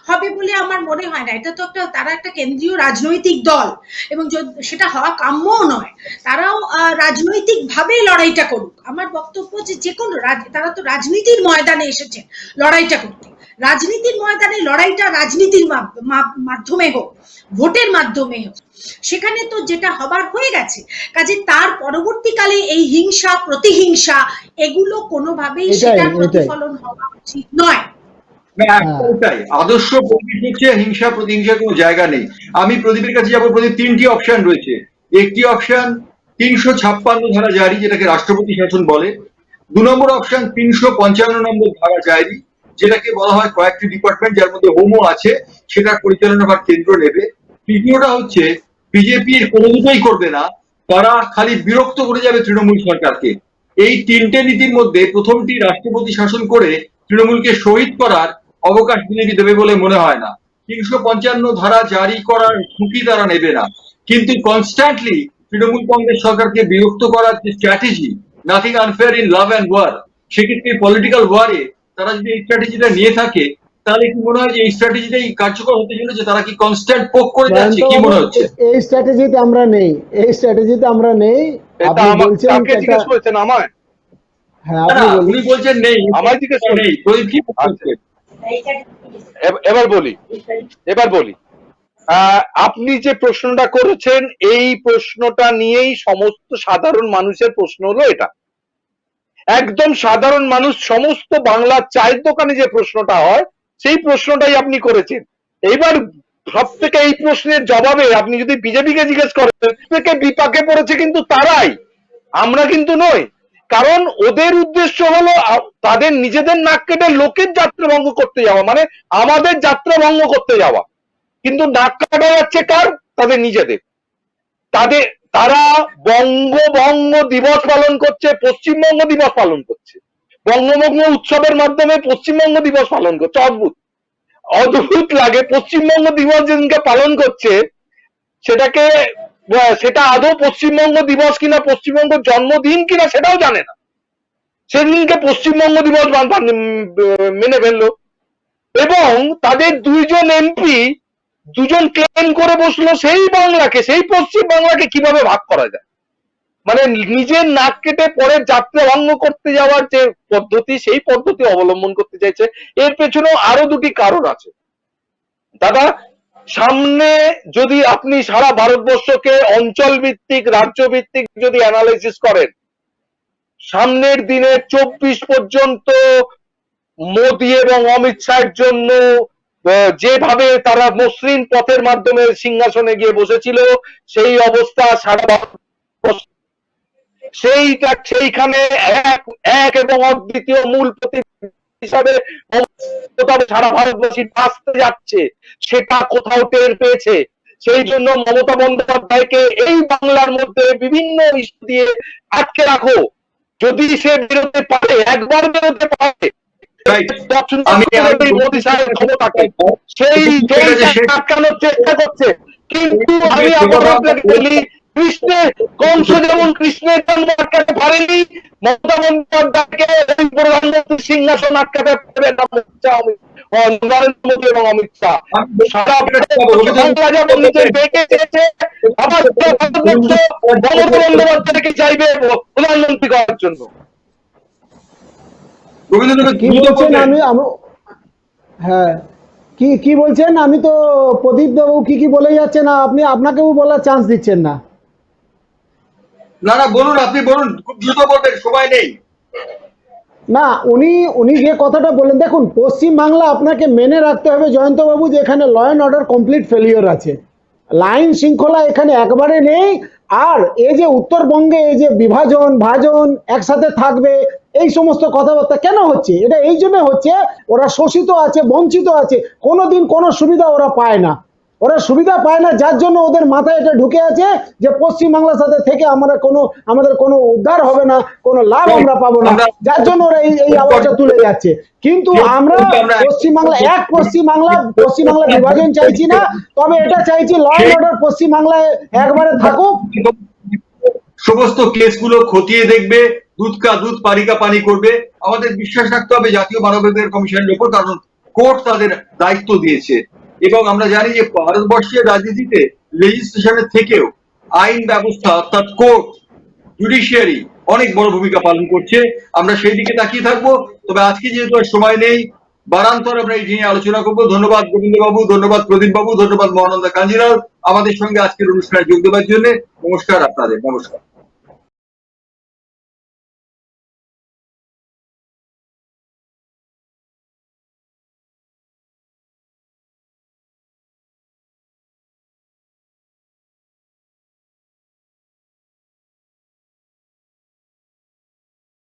হবে বলে আমার মনে হয় না। এটা তো তারা একটা কেন্দ্রীয় রাজনৈতিক দল, এবং সেটা হওয়া কাম্যও নয়। তারাও রাজনৈতিক ভাবে লড়াইটা করুক। আমার বক্তব্য যে কোনো তারা তো রাজনীতির ময়দানে এসেছে লড়াইটা করতে। রাজনীতির ময়দানে লড়াইটা রাজনীতির মাধ্যমে হোক, ভোটের মাধ্যমে হোক, সেখানে তো যেটা হবার হয়ে গেছে। কাজে তার পরবর্তীকালে এই হিংসা প্রতিহিংসা এগুলো কোনোভাবেই সেটার প্রতিফলন হওয়া উচিত নয়। তাই আদর্শ পরিবেশ হচ্ছে হিংসা প্রতিহিংসার কোনো জায়গা নেই। আমি প্রদীপের কাছে যাবো। প্রদীপ, তিনটি অপশন রয়েছে। একটি অপশন 356 ধারা জারি, যেটাকে রাষ্ট্রপতি শাসন বলে। 2 নম্বর অপশন 355 নম্বর ধারা জারি, যেটাকে বলা হয় কয়েকটি ডিপার্টমেন্ট যার মধ্যে হোমও আছে, সেটা পরিচালনা বা কেন্দ্র নেবে। তৃতীয়টা হচ্ছে বিজেপি কোনো দুটোই করবে না, তারা খালি বিরক্ত করে যাবে তৃণমূল সরকারকে। এই তিনটে নীতির মধ্যে প্রথমটি রাষ্ট্রপতি শাসন করে তৃণমূলকে শহীদ করার অবকাশ বিজেপি দেবে বলে মনে হয় না। 355 ধারা জারি করার ঝুঁকি তারা নেবে না, কিন্তু কনস্ট্যান্টলি তৃণমূল কংগ্রেস সরকারকে বিরক্ত করার যে strategy, nothing unfair in love and war, সেক্ষেত্রে পলিটিক্যাল ওয়ারে তারা যদি এই স্ট্র্যাটেজিটা নিয়ে থাকে, তাহলে কি মনে হয় যে এই স্ট্র্যাটেজিটাই কার্যকর হতে চলেছে? তারা কি কনস্ট্যান্ট পোক করে যাচ্ছে, কি মনে হচ্ছে? এই স্ট্র্যাটেজিতে আমরা নেই, এই স্ট্র্যাটেজিতে আমরা নেই। আপনি বলছেন জিজ্ঞেস করেছেন আমায়? হ্যাঁ, উনি বলছেন নেই, আমায় জিজ্ঞেস নেই। প্রদীপ কি বলছে? এবার বলি আপনি যে প্রশ্নটা করেছেন, এই প্রশ্নটা নিয়েই সমস্ত সাধারণ মানুষের প্রশ্ন হলো এটা। একদম সাধারণ মানুষ, সমস্ত বাংলার চায়ের দোকানে যে প্রশ্নটা হয়, সেই প্রশ্নটাই আপনি করেছেন। এইবার সব থেকে এই প্রশ্নের জবাবে আপনি যদি বিজেপিকে জিজ্ঞেস করেন, থেকে বিপাকে পড়েছে কিন্তু তারাই, আমরা কিন্তু নই। কারণ ওদের উদ্দেশ্য হলো তাদের নিজেদের নাক কেটে লোকের যাত্রা ভঙ্গ করতে যাওয়া, মানে আমাদের যাত্রা ভঙ্গ করতে যাওয়া। কিন্তু নাক কাটা যাচ্ছে কার? তাদের নিজেদের। তারা বঙ্গভঙ্গ দিবস পালন করছে, পশ্চিমবঙ্গ দিবস পালন করছে, বঙ্গভঙ্গ উৎসবের মাধ্যমে পশ্চিমবঙ্গ দিবস পালন করছে। অদ্ভুত লাগে। পশ্চিমবঙ্গ দিবস যেদিনকে পালন করছে, সেটা আদৌ পশ্চিমবঙ্গ দিবস কিনা, পশ্চিমবঙ্গ জন্মদিন কিনা সেটাও জানে না, সেদিনকে পশ্চিমবঙ্গ দিবস মেনে ফেললো। এবং তাদের দুইজন এমপি দুজন ক্লেম করে বসলো সেই বাংলাকে, সেই পশ্চিম বাংলাকে কিভাবে ভাগ করা যায়। মানে নিজের নাক কেটে পরের যাত্রা ভঙ্গ করতে যাওয়ার যে পদ্ধতি, সেই পদ্ধতি অবলম্বন করতে চাইছে। এর পেছনেও আরো দুটি কারণ আছে দাদা। সামনে যদি আপনি সারা ভারতবর্ষকে অঞ্চল ভিত্তিক, রাজ্য ভিত্তিক যদি অ্যানালাইসিস করেন, সামনের দিনে 24 পর্যন্ত মোদী এবং অমিত শাহের জন্য যেভাবে তারা মসৃণ পথের মাধ্যমে সিংহাসনে গিয়ে বসেছিল, সেই অবস্থা সারা ভারতবর্ষ, সেইখানে এক এবং অদ্বিতীয় মূল প্রতীক হিসাবে সারা ভারতবাসী বাঁচতে যাচ্ছে, সেটা কোথাও টের পেয়েছে। সেই জন্য মমতা বন্দ্যোপাধ্যায়কে এই বাংলার মধ্যে বিভিন্ন ইস্যু দিয়ে আটকে রাখো। যদি সে বেরোতে পারে, একবার বেরোতে পারে, মোদী সাহেব ক্ষমতাকে সেই আটকানোর চেষ্টা করছে। কিন্তু আমি আপনাকে বলি, কৃষ্ণের কংস যেমন কৃষ্ণের জন্ম আটকাতে পারেনি, মমতা বন্দ্যোপাধ্যায়কে প্রধানমন্ত্রী সিংহাসন আটকাতে পারবে না নরেন্দ্র মোদী এবং অমিত শাহ। সারা বাংলা যেমন নিজের বেঁকে চেয়েছে, আবার মমতা বন্দ্যোপাধ্যায়কে চাইবে প্রধানমন্ত্রী করার জন্য। কি বলছেন? হ্যাঁ, কি বলছেন? আমি তো প্রদীপ বাবু কি বলে যাচ্ছেন, আপনি আপনাকেও বলার চান্স দিচ্ছেন না। না বলুন, আপনি বলুন, খুব দ্রুত বলবেন, সময় নেই। না, উনি যে কথাটা বলেন, দেখুন পশ্চিম বাংলা আপনাকে মেনে রাখতে হবে জয়ন্তবাবু যে এখানে law and order complete failure আছে, লাইন শৃঙ্খলা এখানে একবারে নেই। আর এই যে উত্তরবঙ্গে এই যে বিভাজন ভাজন একসাথে থাকবে, এই সমস্ত কথাবার্তা কেন হচ্ছে? এটা এই জন্য হচ্ছে, ওরা শোষিত আছে, বঞ্চিত আছে, কোনোদিন কোনো সুবিধা ওরা পায় না। ওরা সুবিধা পায় না, যার জন্য ওদের মাথায় এটা ঢুকে আছে যে পশ্চিমবাংলার সাথে থেকে আমাদের কোনো উদ্ধার হবে না, কোনো লাভ আমরা পাবো না, যার জন্য ওরা এই আওয়াজটা তুলে যাচ্ছে। কিন্তু আমরা পশ্চিমবাংলা বিভাজন চাইছি না, তবে এটা চাইছি ল অ্যান্ড অর্ডার পশ্চিমবাংলায় একবারে থাকুক। সমস্ত কেসগুলো খতিয়ে দেখবে, দুধ কা দুধ পানি কা পানি করবে। আমাদের বিশ্বাস রাখতে হবে জাতীয় মানবাধিকার কমিশনের উপর, কারণ কোর্ট তাদের দায়িত্ব দিয়েছে। এবং আমরা জানি যে ভারতবর্ষের রাজনীতিতে লেজিসলেশনের থেকেও আইন ব্যবস্থা অর্থাৎ কোর্ট, জুডিশিয়ারি অনেক বড় ভূমিকা পালন করছে। আমরা সেই দিকে তাকিয়ে থাকবো। তবে আজকে যেহেতু আর সময় নেই, বারান্তর আমরা এই নিয়ে আলোচনা করবো। ধন্যবাদ গোবিন্দ বাবু, ধন্যবাদ প্রদীপ বাবু, ধন্যবাদ মহানন্দা কাঞ্জিলাল আমাদের সঙ্গে আজকের অনুষ্ঠানে যোগ দেওয়ার জন্য। নমস্কার আপনাদের, নমস্কার।